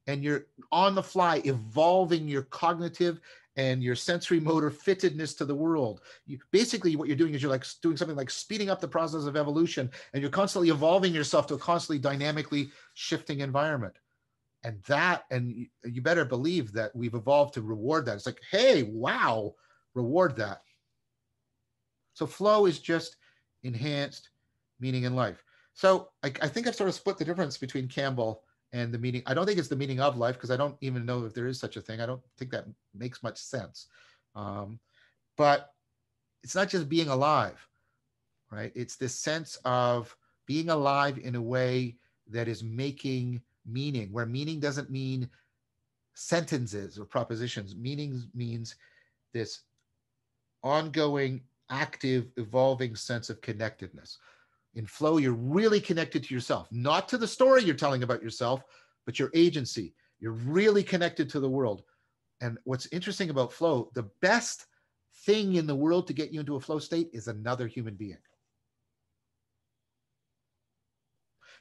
and you're on the fly evolving your cognitive and your sensory motor fittedness to the world. Basically, what you're doing is you're like doing something like speeding up the process of evolution, and you're constantly evolving yourself to a constantly dynamically shifting environment. And you better believe that we've evolved to reward that. It's like, hey, wow, reward that. So flow is just enhanced meaning in life. So I think I've sort of split the difference between Campbell and the meaning. I don't think it's the meaning of life, because I don't even know if there is such a thing. I don't think that makes much sense. But it's not just being alive, right? It's this sense of being alive in a way that is making meaning, where meaning doesn't mean sentences or propositions. Meaning means this ongoing, active, evolving sense of connectedness. In flow, you're really connected to yourself, not to the story you're telling about yourself, but your agency. You're really connected to the world. And what's interesting about flow, the best thing in the world to get you into a flow state is another human being.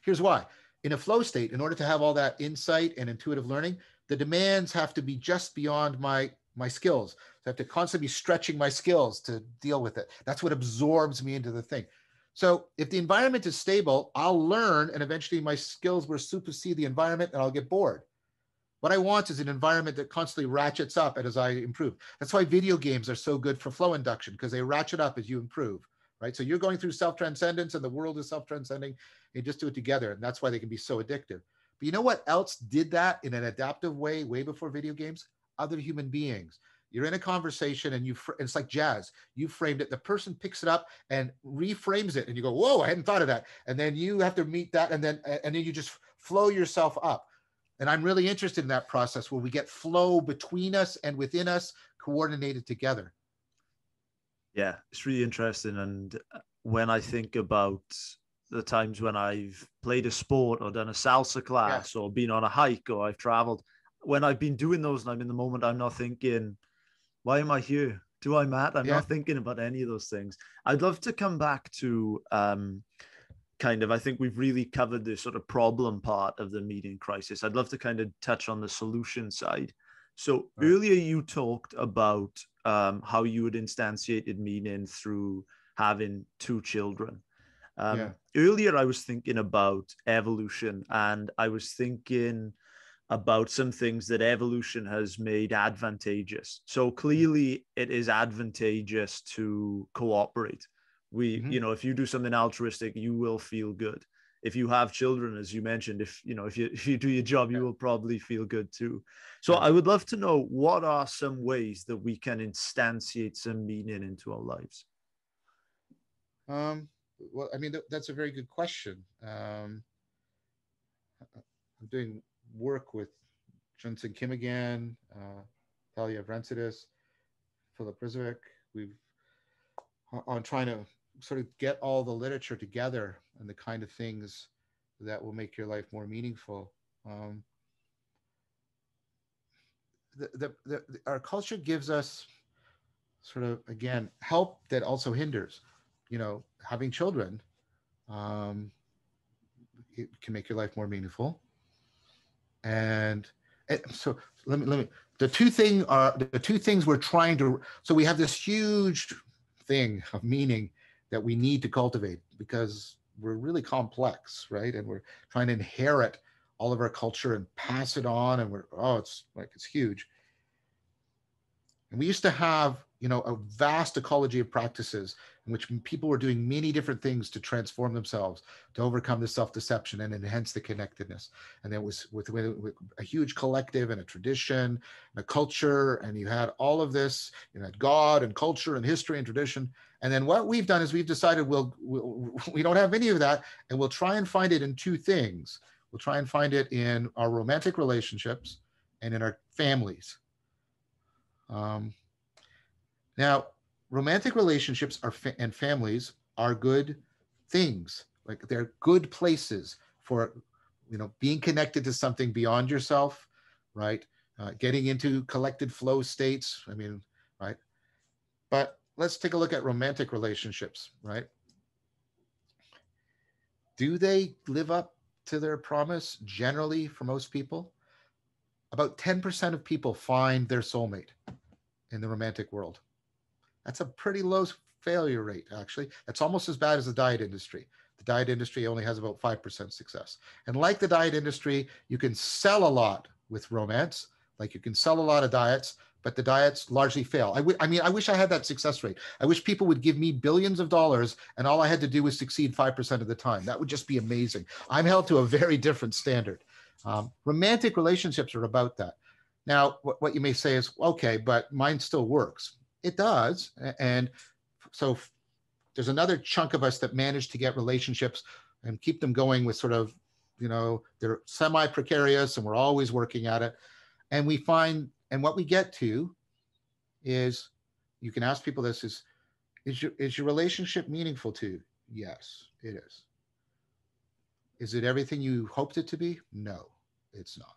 Here's why. In a flow state, in order to have all that insight and intuitive learning, the demands have to be just beyond my skills. So I have to constantly be stretching my skills to deal with it. That's what absorbs me into the thing. So if the environment is stable, I'll learn, and eventually my skills will supersede the environment, and I'll get bored. What I want is an environment that constantly ratchets up as I improve. That's why video games are so good for flow induction, because they ratchet up as you improve, right? So you're going through self-transcendence, and the world is self-transcending. You just do it together, and that's why they can be so addictive. But you know what else did that in an adaptive way before video games? Other human beings. You're in a conversation, and it's like jazz. You framed it. The person picks it up and reframes it, and you go, "Whoa, I hadn't thought of that." And then you have to meet that, and then you just flow yourself up. And I'm really interested in that process where we get flow between us and within us, coordinated together. Yeah, it's really interesting. And when I think about the times when I've played a sport or done a salsa class, or been on a hike, or I've traveled, when I've been doing those and I'm in the moment, I'm not thinking, why am I here? Do I matter? I'm not thinking about any of those things. I'd love to come back to I think we've really covered the sort of problem part of the meaning crisis. I'd love to kind of touch on the solution side. So earlier you talked about how you had instantiated meaning through having 2 children. Earlier, I was thinking about evolution, and I was thinking about some things that evolution has made advantageous. So clearly it is advantageous to cooperate. If you do something altruistic, you will feel good. If you have children, as you mentioned, if you do your job, you will probably feel good too. So I would love to know, what are some ways that we can instantiate some meaning into our lives? Well, I mean, that's a very good question. I'm doing work with Junsen Kim again, Talia Vrancidis, Philip Rizwick. We've on trying to sort of get all the literature together and the kind of things that will make your life more meaningful. Our culture gives us sort of, again, help that also hinders. Having children, it can make your life more meaningful. And so let me. The two things we're trying to. So we have this huge thing of meaning that we need to cultivate, because we're really complex, right? And we're trying to inherit all of our culture and pass it on, and it's like, it's huge. And we used to have, a vast ecology of practices in which people were doing many different things to transform themselves, to overcome the self-deception and enhance the connectedness. And it was with a huge collective and a tradition, and a culture, and you had all of this, had God and culture and history and tradition. And then what we've done is we've decided we don't have any of that, and we'll try and find it in two things. We'll try and find it in our romantic relationships and in our families. Now, romantic relationships and families are good things. Like, they're good places for, being connected to something beyond yourself, right? Getting into collected flow states. Right? But let's take a look at romantic relationships, right? Do they live up to their promise generally for most people? About 10% of people find their soulmate in the romantic world. That's a pretty low failure rate, actually. That's almost as bad as the diet industry. The diet industry only has about 5% success. And like the diet industry, you can sell a lot with romance, like you can sell a lot of diets, but the diets largely fail. I wish I had that success rate. I wish people would give me billions of dollars and all I had to do was succeed 5% of the time. That would just be amazing. I'm held to a very different standard. Romantic relationships are about that. Now, what you may say is, okay, but mine still works. It does. And so there's another chunk of us that manage to get relationships and keep them going with sort of, they're semi-precarious and we're always working at it. And we find, and what we get to is, you can ask people this, is your relationship meaningful to you? Yes, it is. Is it everything you hoped it to be? No, it's not.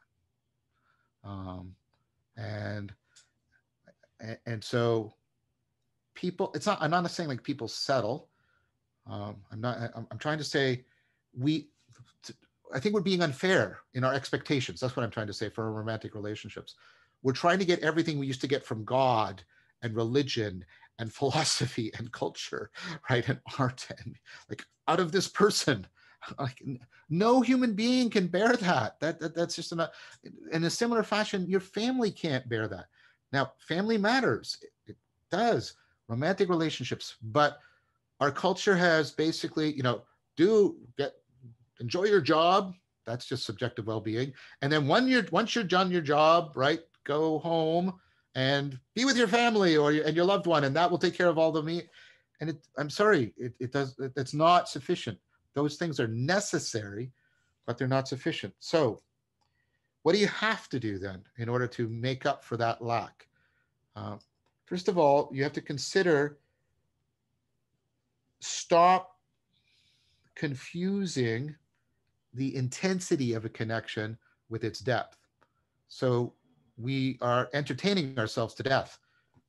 And so people, I'm not saying like people settle. I'm trying to say I think we're being unfair in our expectations. That's what I'm trying to say for our romantic relationships. We're trying to get everything we used to get from God and religion and philosophy and culture, right? And art, and like out of this person. Like, no human being can bear that. That's just enough. In a similar fashion, your family can't bear that. Now, family matters. It does. Romantic relationships, but our culture has basically, enjoy your job. That's just subjective well-being. And then once you're done your job, right, go home and be with your family and your loved one, and that will take care of all the meat. And I'm sorry, it's not sufficient. Those things are necessary, but they're not sufficient. So what do you have to do then in order to make up for that lack? First of all, you have to consider, stop confusing the intensity of a connection with its depth. So we are entertaining ourselves to death.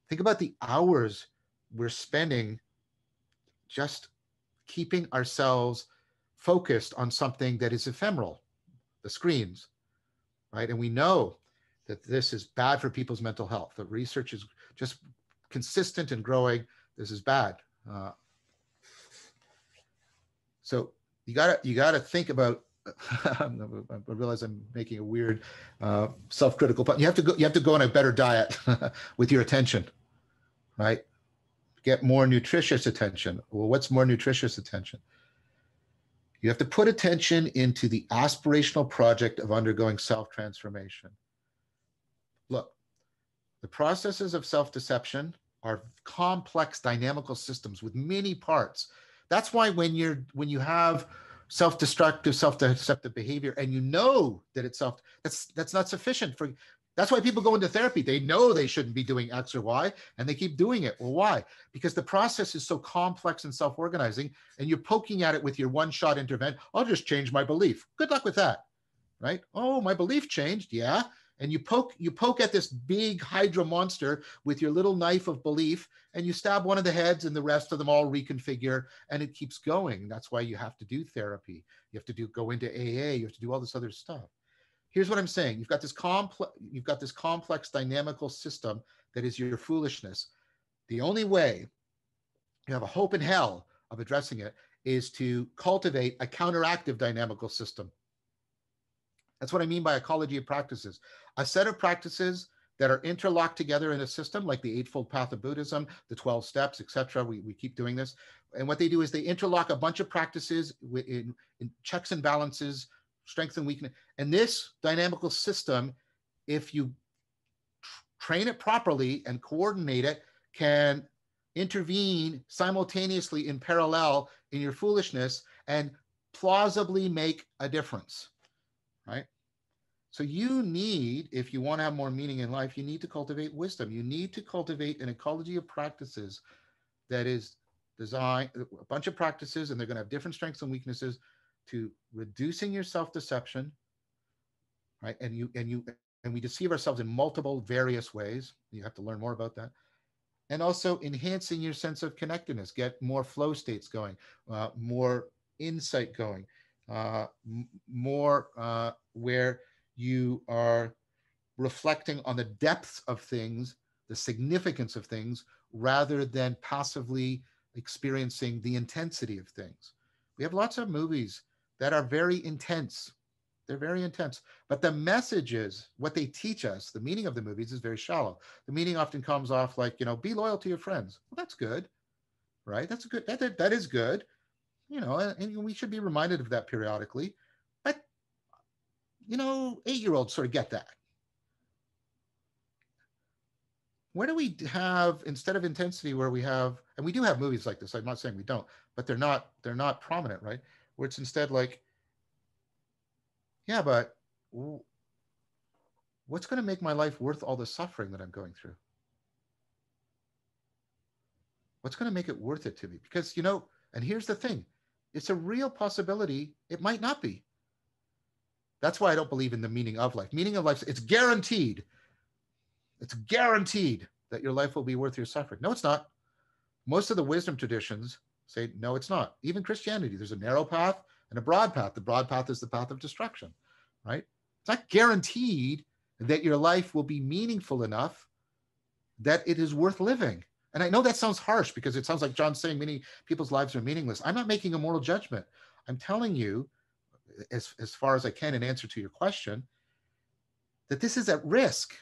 Think about the hours we're spending just keeping ourselves focused on something that is ephemeral, the screens, right? And we know that this is bad for people's mental health. The research is just consistent and growing. This is bad. So you gotta think about. I realize I'm making a weird self-critical point. You have to go on a better diet with your attention, right? Get more nutritious attention. Well, what's more nutritious attention? You have to put attention into the aspirational project of undergoing self-transformation. Look, the processes of self-deception are complex dynamical systems with many parts. That's why when you have self-destructive, self-deceptive behavior, and you know that it's that's not sufficient for. That's why people go into therapy. They know they shouldn't be doing X or Y, and they keep doing it. Well, why? Because the process is so complex and self-organizing, and you're poking at it with your one-shot intervention. I'll just change my belief. Good luck with that, right? Oh, my belief changed. Yeah. And you poke at this big hydra monster with your little knife of belief, and you stab one of the heads, and the rest of them all reconfigure, and it keeps going. That's why you have to do therapy. You have to go into AA. You have to do all this other stuff. Here's what I'm saying. You've got this complex dynamical system that is your foolishness. The only way you have a hope in hell of addressing it is to cultivate a counteractive dynamical system. That's what I mean by ecology of practices. A set of practices that are interlocked together in a system, like the Eightfold Path of Buddhism, the 12 steps, etc. We keep doing this. And what they do is they interlock a bunch of practices in checks and balances, strength and weakness. And this dynamical system, if you train it properly and coordinate it, can intervene simultaneously in parallel in your foolishness and plausibly make a difference, right? So you need, if you want to have more meaning in life, you need to cultivate wisdom. You need to cultivate an ecology of practices that is designed, a bunch of practices, and they're going to have different strengths and weaknesses, to reducing your self-deception, right? And we deceive ourselves in multiple various ways. You have to learn more about that. And also enhancing your sense of connectedness, get more flow states going, more insight going, more where you are reflecting on the depths of things, the significance of things, rather than passively experiencing the intensity of things. We have lots of movies that are very intense. They're very intense. But the messages, what they teach us, the meaning of the movies is very shallow. The meaning often comes off like, be loyal to your friends. Well, that's good, right? That's good. That is good, and we should be reminded of that periodically. But, 8-year-olds sort of get that. Where do we have, instead of intensity, where we have, and we do have movies like this, I'm not saying we don't, but they're not prominent, right? Where it's instead like, yeah, but what's going to make my life worth all the suffering that I'm going through? What's going to make it worth it to me? Because, and here's the thing, it's a real possibility it might not be. That's why I don't believe in the meaning of life. Meaning of life, it's guaranteed. It's guaranteed that your life will be worth your suffering. No, it's not. Most of the wisdom traditions say, no, it's not. Even Christianity, there's a narrow path and a broad path. The broad path is the path of destruction, right? It's not guaranteed that your life will be meaningful enough that it is worth living. And I know that sounds harsh because it sounds like John's saying many people's lives are meaningless. I'm not making a moral judgment. I'm telling you, as far as I can in answer to your question, that this is at risk.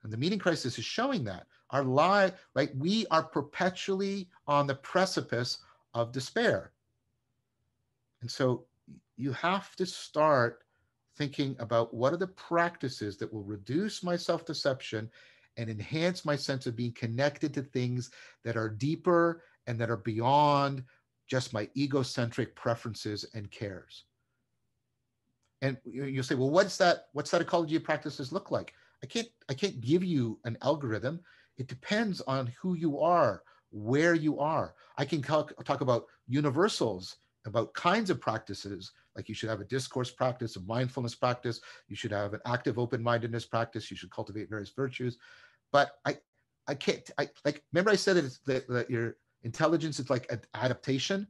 And the meaning crisis is showing that. Our life, right? We are perpetually on the precipice of despair. And so you have to start thinking about what are the practices that will reduce my self-deception and enhance my sense of being connected to things that are deeper and that are beyond just my egocentric preferences and cares. And you'll say, well, what's that ecology of practices look like? I can't give you an algorithm. It depends on who you are, where you are. I can talk about universals, about kinds of practices, like you should have a discourse practice, a mindfulness practice, you should have an active open-mindedness practice, you should cultivate various virtues. But I can't, remember I said that your intelligence is like an adaptation?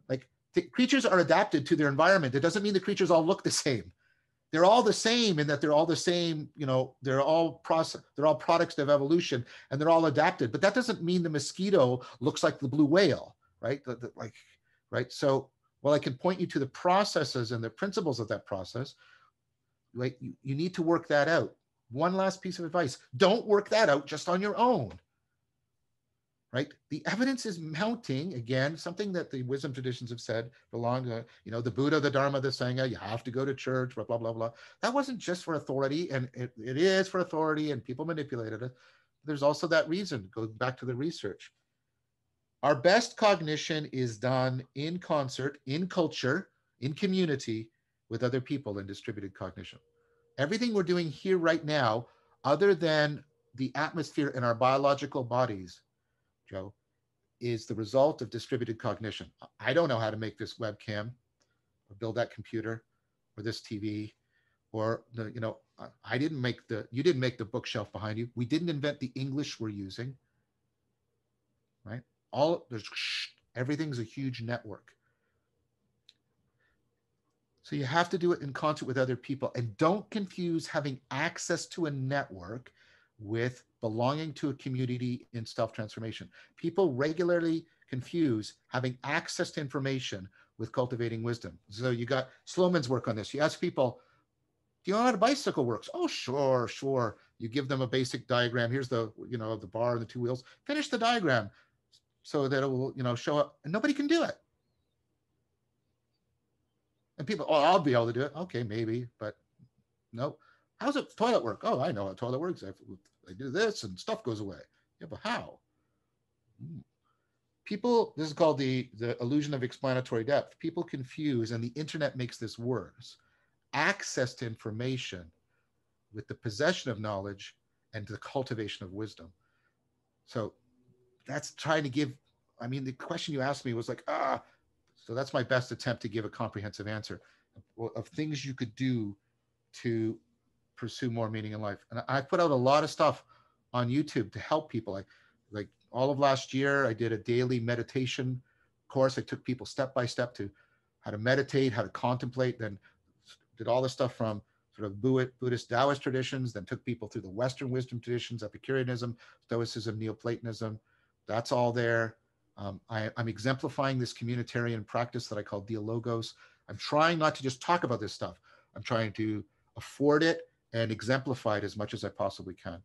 Like creatures are adapted to their environment. It doesn't mean the creatures all look the same. They're all the same in that they're all the same, they're all products of evolution and they're all adapted. But that doesn't mean the mosquito looks like the blue whale, right? Right? So while I can point you to the processes and the principles of that process, right, you need to work that out. One last piece of advice, don't work that out just on your own. Right? The evidence is mounting, again, something that the wisdom traditions have said for long, the Buddha, the Dharma, the Sangha, you have to go to church, blah, blah, blah, blah. That wasn't just for authority, and it is for authority, and people manipulated it. There's also that reason, going back to the research. Our best cognition is done in concert, in culture, in community, with other people in distributed cognition. Everything we're doing here right now, other than the atmosphere in our biological bodies, Joe, is the result of distributed cognition. I don't know how to make this webcam or build that computer or this TV or you didn't make the bookshelf behind you. We didn't invent the English we're using, right? Everything's a huge network. So you have to do it in concert with other people, and don't confuse having access to a network with belonging to a community in self-transformation. People regularly confuse having access to information with cultivating wisdom. So you got Sloman's work on this. You ask people, do you know how a bicycle works? Oh, sure, sure. You give them a basic diagram. Here's the, the bar and the two wheels. Finish the diagram so that it will, show up. And nobody can do it. And people, oh, I'll be able to do it. Okay, maybe, but no. How's a toilet work? Oh, I know how a toilet works. I do this and stuff goes away. Yeah, but how? People, this is called the illusion of explanatory depth. People confuse, and the internet makes this worse, access to information with the possession of knowledge and the cultivation of wisdom. So that's trying to give, the question you asked me was like, so that's my best attempt to give a comprehensive answer of things you could do to pursue more meaning in life. And I put out a lot of stuff on YouTube to help people. Like all of last year, I did a daily meditation course. I took people step by step to how to meditate, how to contemplate, then did all this stuff from sort of Buddhist Taoist traditions, then took people through the Western wisdom traditions, Epicureanism, Stoicism, Neoplatonism. That's all there. I'm exemplifying this communitarian practice that I call dialogos. I'm trying not to just talk about this stuff. I'm trying to afford it and exemplify it as much as I possibly can.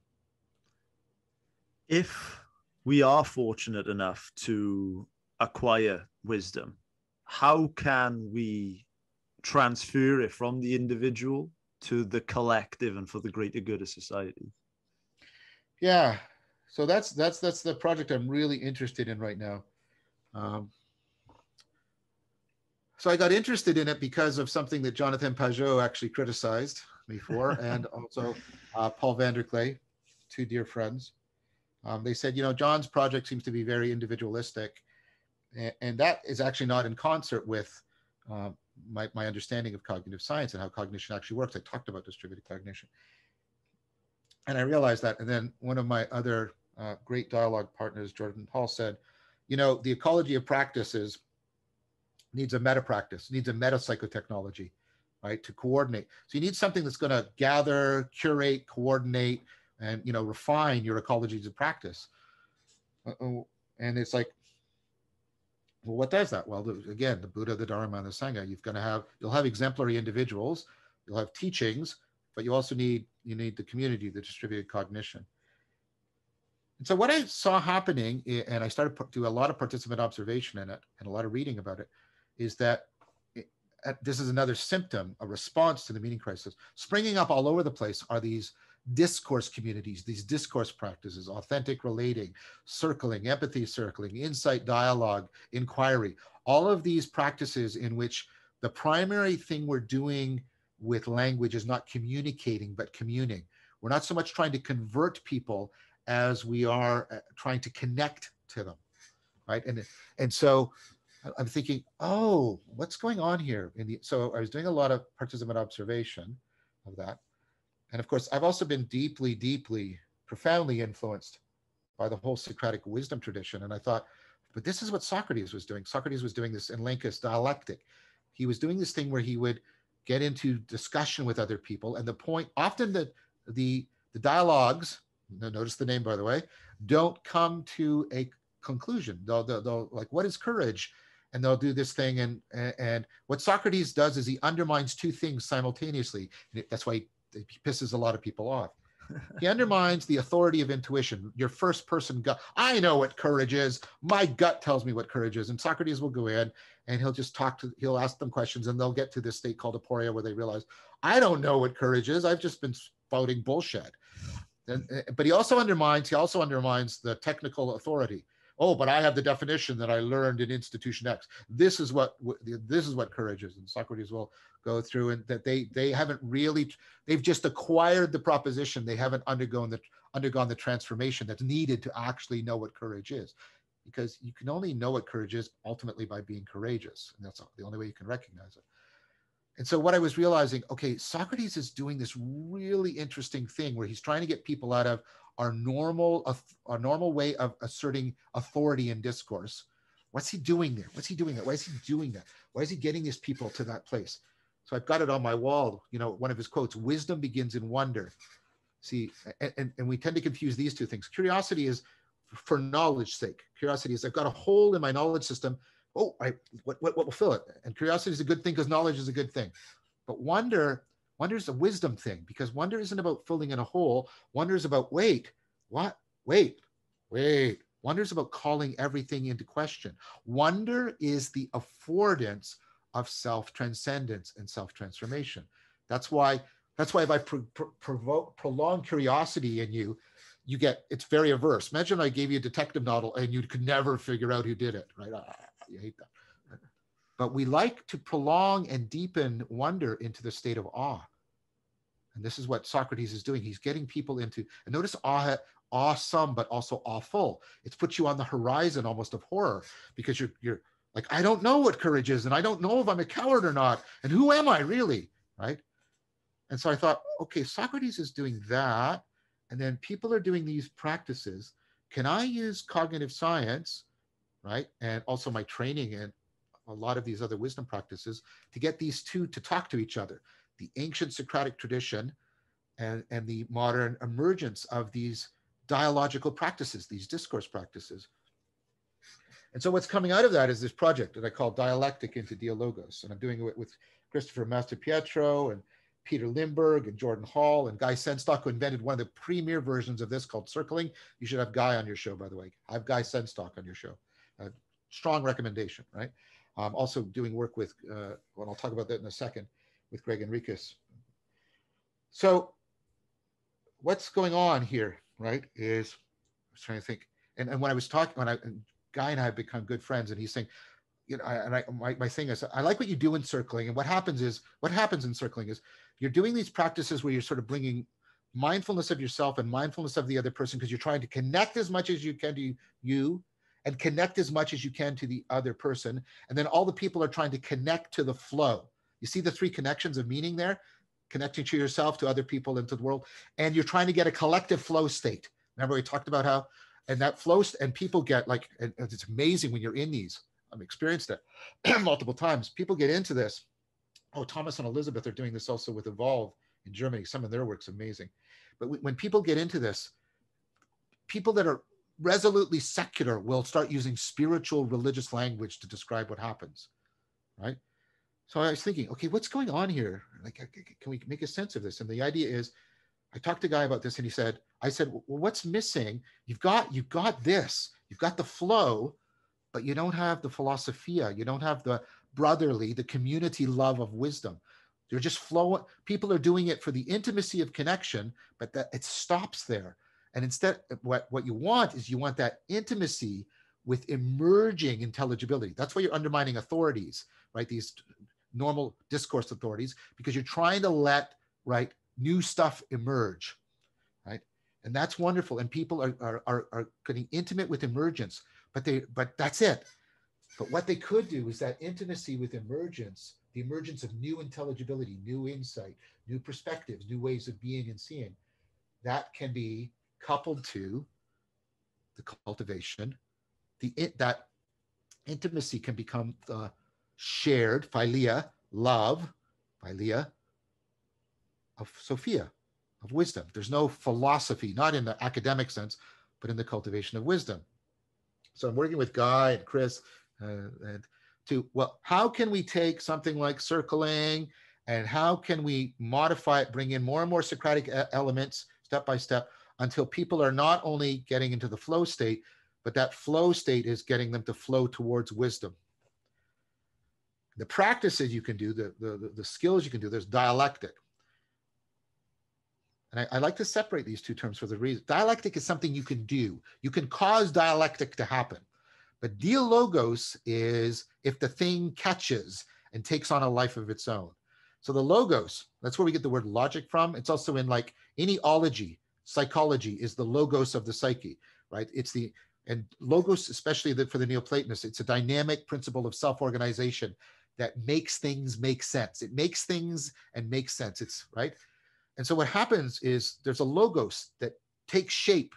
If we are fortunate enough to acquire wisdom, how can we transfer it from the individual to the collective and for the greater good of society? Yeah, so that's the project I'm really interested in right now. So I got interested in it because of something that Jonathan Pajot actually criticized me for, and also Paul Vanderklay, two dear friends. They said, John's project seems to be very individualistic, and that is actually not in concert with my understanding of cognitive science and how cognition actually works. I talked about distributed cognition. And I realized that. And then one of my other great dialogue partners, Jordan Hall, said, the ecology of practices needs a meta practice, needs a meta psychotechnology, right, to coordinate. So you need something that's going to gather, curate, coordinate, and, refine your ecologies of practice. And it's like, well, what does that? Well, again, the Buddha, the Dharma, and the Sangha, you'll have exemplary individuals, you'll have teachings, but you also need the community, the distributed cognition. And so what I saw happening, and I started to do a lot of participant observation in it and a lot of reading about it, is that this is another symptom, a response to the meaning crisis. Springing up all over the place are these discourse communities, these discourse practices, authentic relating, circling, empathy circling, insight dialogue, inquiry, all of these practices in which the primary thing we're doing with language is not communicating, but communing. We're not so much trying to convert people as we are trying to connect to them, right? And so I'm thinking, oh, what's going on here? So I was doing a lot of participant observation of that. And of course, I've also been deeply, deeply, profoundly influenced by the whole Socratic wisdom tradition. And I thought, but this is what Socrates was doing. Socrates was doing this in Lenkis dialectic. He was doing this thing where he would get into discussion with other people. And the point, often the dialogues, notice the name, by the way, don't come to a conclusion. They'll like, what is courage? And they'll do this thing. And what Socrates does is he undermines two things simultaneously. And that's why he pisses a lot of people off. He undermines the authority of intuition, your first person gut. I know what courage is. My gut tells me what courage is. And Socrates will go in and he'll just he'll ask them questions and they'll get to this state called aporia where they realize, I don't know what courage is. I've just been spouting bullshit. But he also undermines the technical authority. Oh, but I have the definition that I learned in institution X. This is what courage is. And Socrates will go through and that they haven't really, they've just acquired the proposition. They haven't undergone the transformation that's needed to actually know what courage is. Because you can only know what courage is ultimately by being courageous. And that's the only way you can recognize it. And so what I was realizing, okay, Socrates is doing this really interesting thing where he's trying to get people out of our normal way of asserting authority in discourse. What's he doing there? What's he doing that? Why is he doing that? Why is he getting these people to that place? So I've got it on my wall, one of his quotes, wisdom begins in wonder. See, and we tend to confuse these two things. Curiosity is for knowledge's sake. Curiosity is, I've got a hole in my knowledge system. Oh, what will fill it? And curiosity is a good thing because knowledge is a good thing. But wonder is a wisdom thing, because wonder isn't about filling in a hole. Wonder is about, wait, what? Wait. Wonder is about calling everything into question. Wonder is the affordance of self-transcendence and self-transformation. That's why if I prolong curiosity in you, you get, it's very averse. Imagine I gave you a detective novel and you could never figure out who did it, right? You hate that. But we like to prolong and deepen wonder into the state of awe. And this is what Socrates is doing. He's getting people into, and notice awesome, but also awful. It's put you on the horizon almost of horror, because you're like, I don't know what courage is, and I don't know if I'm a coward or not, and who am I really, right? And so I thought, okay, Socrates is doing that, and then people are doing these practices. Can I use cognitive science, right, and also my training and a lot of these other wisdom practices to get these two to talk to each other? The ancient Socratic tradition and the modern emergence of these dialogical practices, these discourse practices. And so what's coming out of that is this project that I call Dialectic into Dialogos. And I'm doing it with Christopher Mastropietro and Peter Limburg and Jordan Hall and Guy Senstock, who invented one of the premier versions of this called circling. You should have Guy on your show, by the way. Have Guy Senstock on your show. Strong recommendation, right? Also doing work with, well, I'll talk about that in a second, with Greg Enriquez. So what's going on here, right, is, I was trying to think, and when I was talking, Guy and I have become good friends, and he's saying, you know, my thing is, I like what you do in circling, and what happens in circling is you're doing these practices where you're sort of bringing mindfulness of yourself and mindfulness of the other person, because you're trying to connect as much as you can to you and connect as much as you can to the other person. And then all the people are trying to connect to the flow. You see the three connections of meaning there? Connecting to yourself, to other people, and to the world. And you're trying to get a collective flow state. Remember we talked about how, and that flow, and people get like, and it's amazing when you're in these, I've experienced it multiple times. People get into this. Oh, Thomas and Elizabeth are doing this also with Evolve in Germany. Some of their work's amazing. But when people get into this, people that are resolutely secular will start using spiritual religious language to describe what happens, right? So I was thinking, okay, what's going on here? Like, can we make a sense of this? And the idea is, I talked to a guy about this, and he said, I said, well, what's missing? You've got this, you've got the flow, but you don't have the philosophia. You don't have the brotherly, the community love of wisdom. They're just flowing. People are doing it for the intimacy of connection, but that it stops there. And instead, what you want is you want that intimacy with emerging intelligibility. That's why you're undermining authorities, right? These normal discourse authorities, because you're trying to let, right, new stuff emerge, right? And that's wonderful. And people are getting intimate with emergence, but that's it. But what they could do is that intimacy with emergence, the emergence of new intelligibility, new insight, new perspectives, new ways of being and seeing, that can be coupled to the cultivation. That intimacy can become the shared philia, love, philia of Sophia, of wisdom. There's no philosophy, not in the academic sense, but in the cultivation of wisdom. So I'm working with Guy and Chris well, how can we take something like circling and how can we modify it, bring in more and more Socratic elements step by step until people are not only getting into the flow state, but that flow state is getting them to flow towards wisdom. The practices you can do, the skills you can do, there's dialectic. And I like to separate these two terms for the reason. Dialectic is something you can do. You can cause dialectic to happen. But dialogos is if the thing catches and takes on a life of its own. So the logos, that's where we get the word logic from. It's also in like any ology, psychology is the logos of the psyche, right? And logos, especially for the Neoplatonists, it's a dynamic principle of self-organization that makes things make sense. It makes things and makes sense, it's right. And so what happens is there's a logos that takes shape,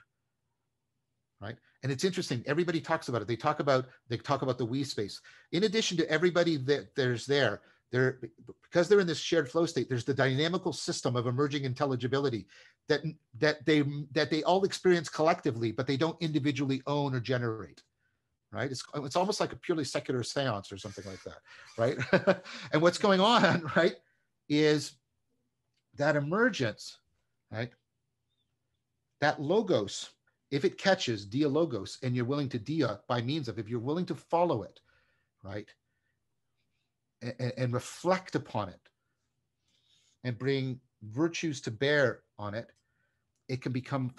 right? And it's interesting, everybody talks about it. They talk about the we space. In addition to everybody that there's there, because they're in this shared flow state, there's the dynamical system of emerging intelligibility that they all experience collectively, but they don't individually own or generate. Right? It's almost like a purely secular seance or something like that, right? And what's going on, right, is that emergence, right? That logos, if it catches dia logos, and you're willing to dia by means of, if you're willing to follow it, right, and reflect upon it, and bring virtues to bear on it, it can become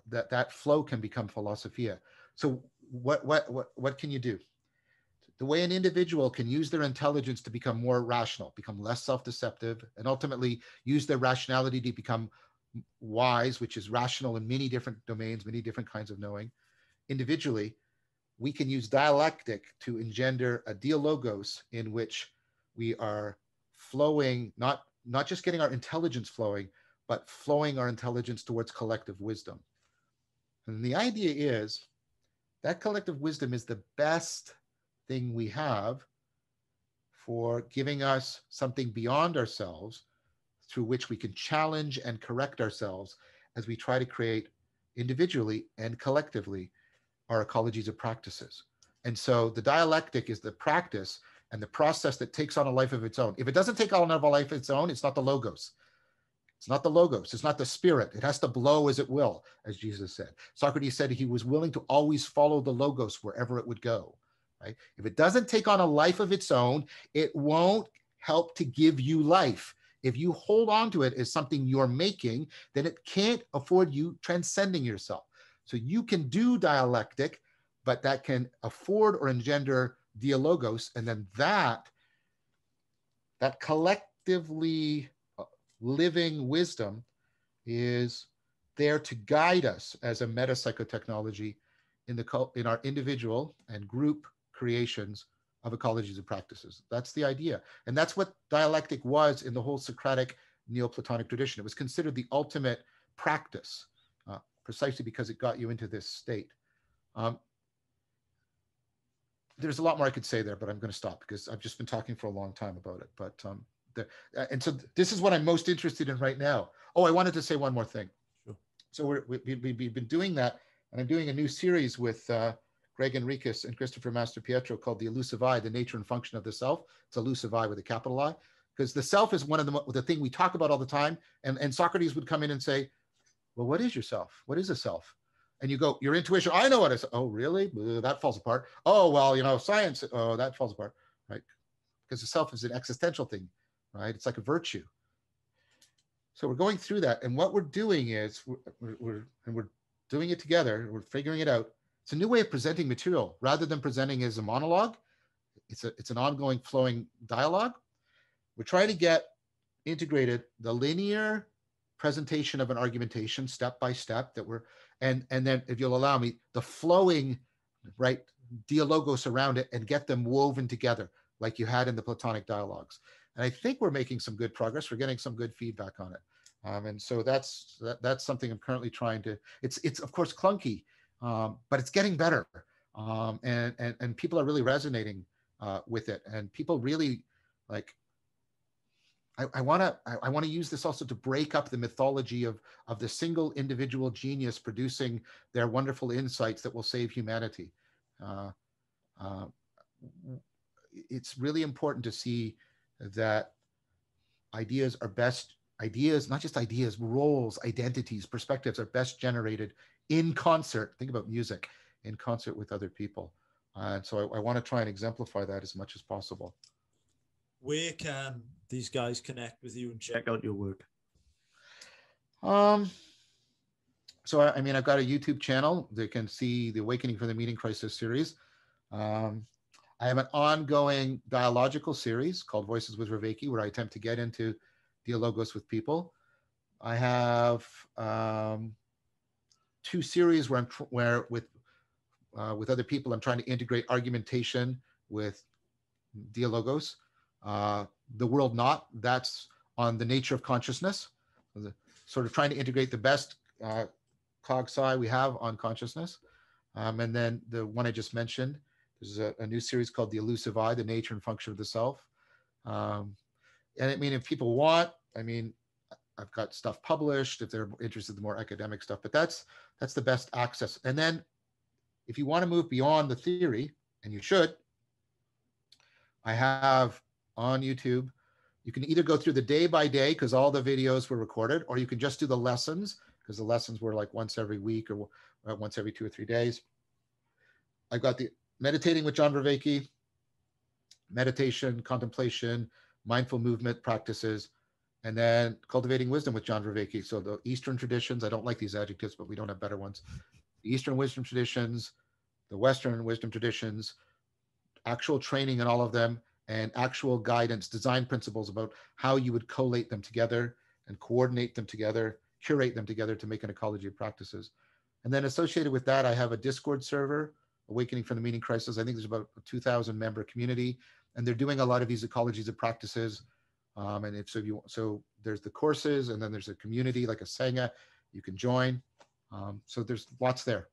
that flow can become philosophia. So what can you do? The way an individual can use their intelligence to become more rational, become less self-deceptive, and ultimately use their rationality to become wise, which is rational in many different domains, many different kinds of knowing. Individually, we can use dialectic to engender a dialogos in which we are flowing, not just getting our intelligence flowing, but flowing our intelligence towards collective wisdom. And the idea is that collective wisdom is the best thing we have for giving us something beyond ourselves through which we can challenge and correct ourselves as we try to create individually and collectively our ecologies of practices. And so the dialectic is the practice and the process that takes on a life of its own. If it doesn't take on a life of its own, it's not the logos. It's not the logos. It's not the spirit. It has to blow as it will, as Jesus said. Socrates said he was willing to always follow the logos wherever it would go. Right? If it doesn't take on a life of its own, it won't help to give you life. If you hold on to it as something you're making, then it can't afford you transcending yourself. So you can do dialectic, but that can afford or engender dialogos, and then that collectively living wisdom is there to guide us as a metapsychotechnology in our individual and group creations of ecologies and practices. That's the idea. And that's what dialectic was in the whole Socratic Neoplatonic tradition. It was considered the ultimate practice, precisely because it got you into this state. There's a lot more I could say there, but I'm going to stop because I've just been talking for a long time about it. But and so this is what I'm most interested in right now. Oh, I wanted to say one more thing. Sure. So we've been doing that, and I'm doing a new series with Greg Enriquez and Christopher Mastropietro called The Elusive I, the nature and function of the self. It's elusive I with a capital I, because the self is one of the thing we talk about all the time. And Socrates would come in and say, well, what is yourself? What is a self? And you go, your intuition, I know what it is. Oh, really? That falls apart. Oh, well, science, oh, that falls apart, right? Because the self is an existential thing, right? It's like a virtue. So we're going through that. And what we're doing is we're doing it together. We're figuring it out. It's a new way of presenting material rather than presenting as a monologue. It's an ongoing flowing dialogue. We're trying to get integrated the linear presentation of an argumentation step by step that we're, and then if you'll allow me, the flowing, right, dialogos around it and get them woven together like you had in the Platonic dialogues. And I think we're making some good progress. We're getting some good feedback on it. And so that's something I'm currently trying to, it's of course clunky, but it's getting better. And people are really resonating with it. And people really like, I want to use this also to break up the mythology of the single individual genius producing their wonderful insights that will save humanity. It's really important to see that ideas, not just ideas, roles, identities, perspectives are best generated in concert. Think about music, in concert with other people. And so I want to try and exemplify that as much as possible. Where can these guys connect with you and check out your work? So I mean, I've got a YouTube channel. They can see the Awakening from the Meaning Crisis series. I have an ongoing dialogical series called Voices with Vervaeke, where I attempt to get into dialogos with people. I have 2 series where with other people, I'm trying to integrate argumentation with dialogos. The World Not, that's on the nature of consciousness, sort of trying to integrate the best cog sci we have on consciousness. And then the one I just mentioned, there's a new series called The Elusive I, the nature and function of the self. And I mean, if people want, I mean, I've got stuff published if they're interested in the more academic stuff, but that's the best access. And then if you want to move beyond the theory, and you should, I have on YouTube, you can either go through the day by day because all the videos were recorded, or you can just do the lessons because the lessons were like once every week or once every 2 or 3 days. I've got the meditating with John Vervaeke, meditation, contemplation, mindful movement practices, and then cultivating wisdom with John Vervaeke. So the Eastern traditions, I don't like these adjectives, but we don't have better ones. The Eastern wisdom traditions, the Western wisdom traditions, actual training in all of them, and actual guidance, design principles about how you would collate them together and coordinate them together, curate them together to make an ecology of practices. And then associated with that, I have a Discord server, Awakening from the Meaning Crisis. I think there's about a 2,000 member community, and they're doing a lot of these ecologies of practices. And if so there's the courses, and then there's a community like a Sangha you can join. So there's lots there.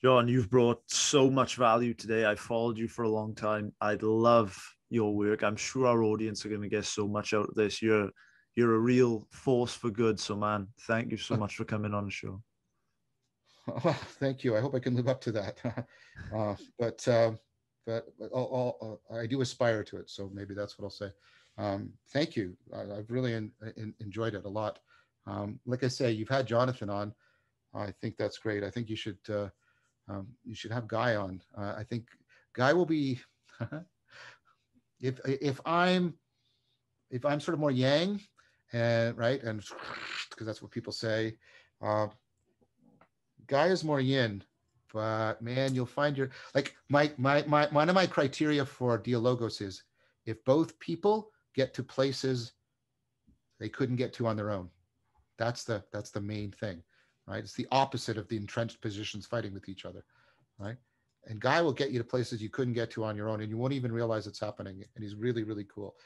John, you've brought so much value today. I've followed you for a long time. I'd love your work. I'm sure our audience are going to get so much out of this. You're a real force for good. So, man, thank you so much for coming on the show. Well, thank you. I hope I can live up to that. But I do aspire to it. So maybe that's what I'll say. Thank you. I've really enjoyed it a lot. Like I say, you've had Jonathan on. I think that's great. I think you should have Guy on. I think Guy will be if I'm sort of more yang, and right, and because that's what people say. Guy is more yin, but man, you'll find your like my one of my criteria for dialogos is if both people get to places they couldn't get to on their own. That's the main thing. Right? It's the opposite of the entrenched positions fighting with each other, right? And Guy will get you to places you couldn't get to on your own, and you won't even realize it's happening. And he's really, really cool.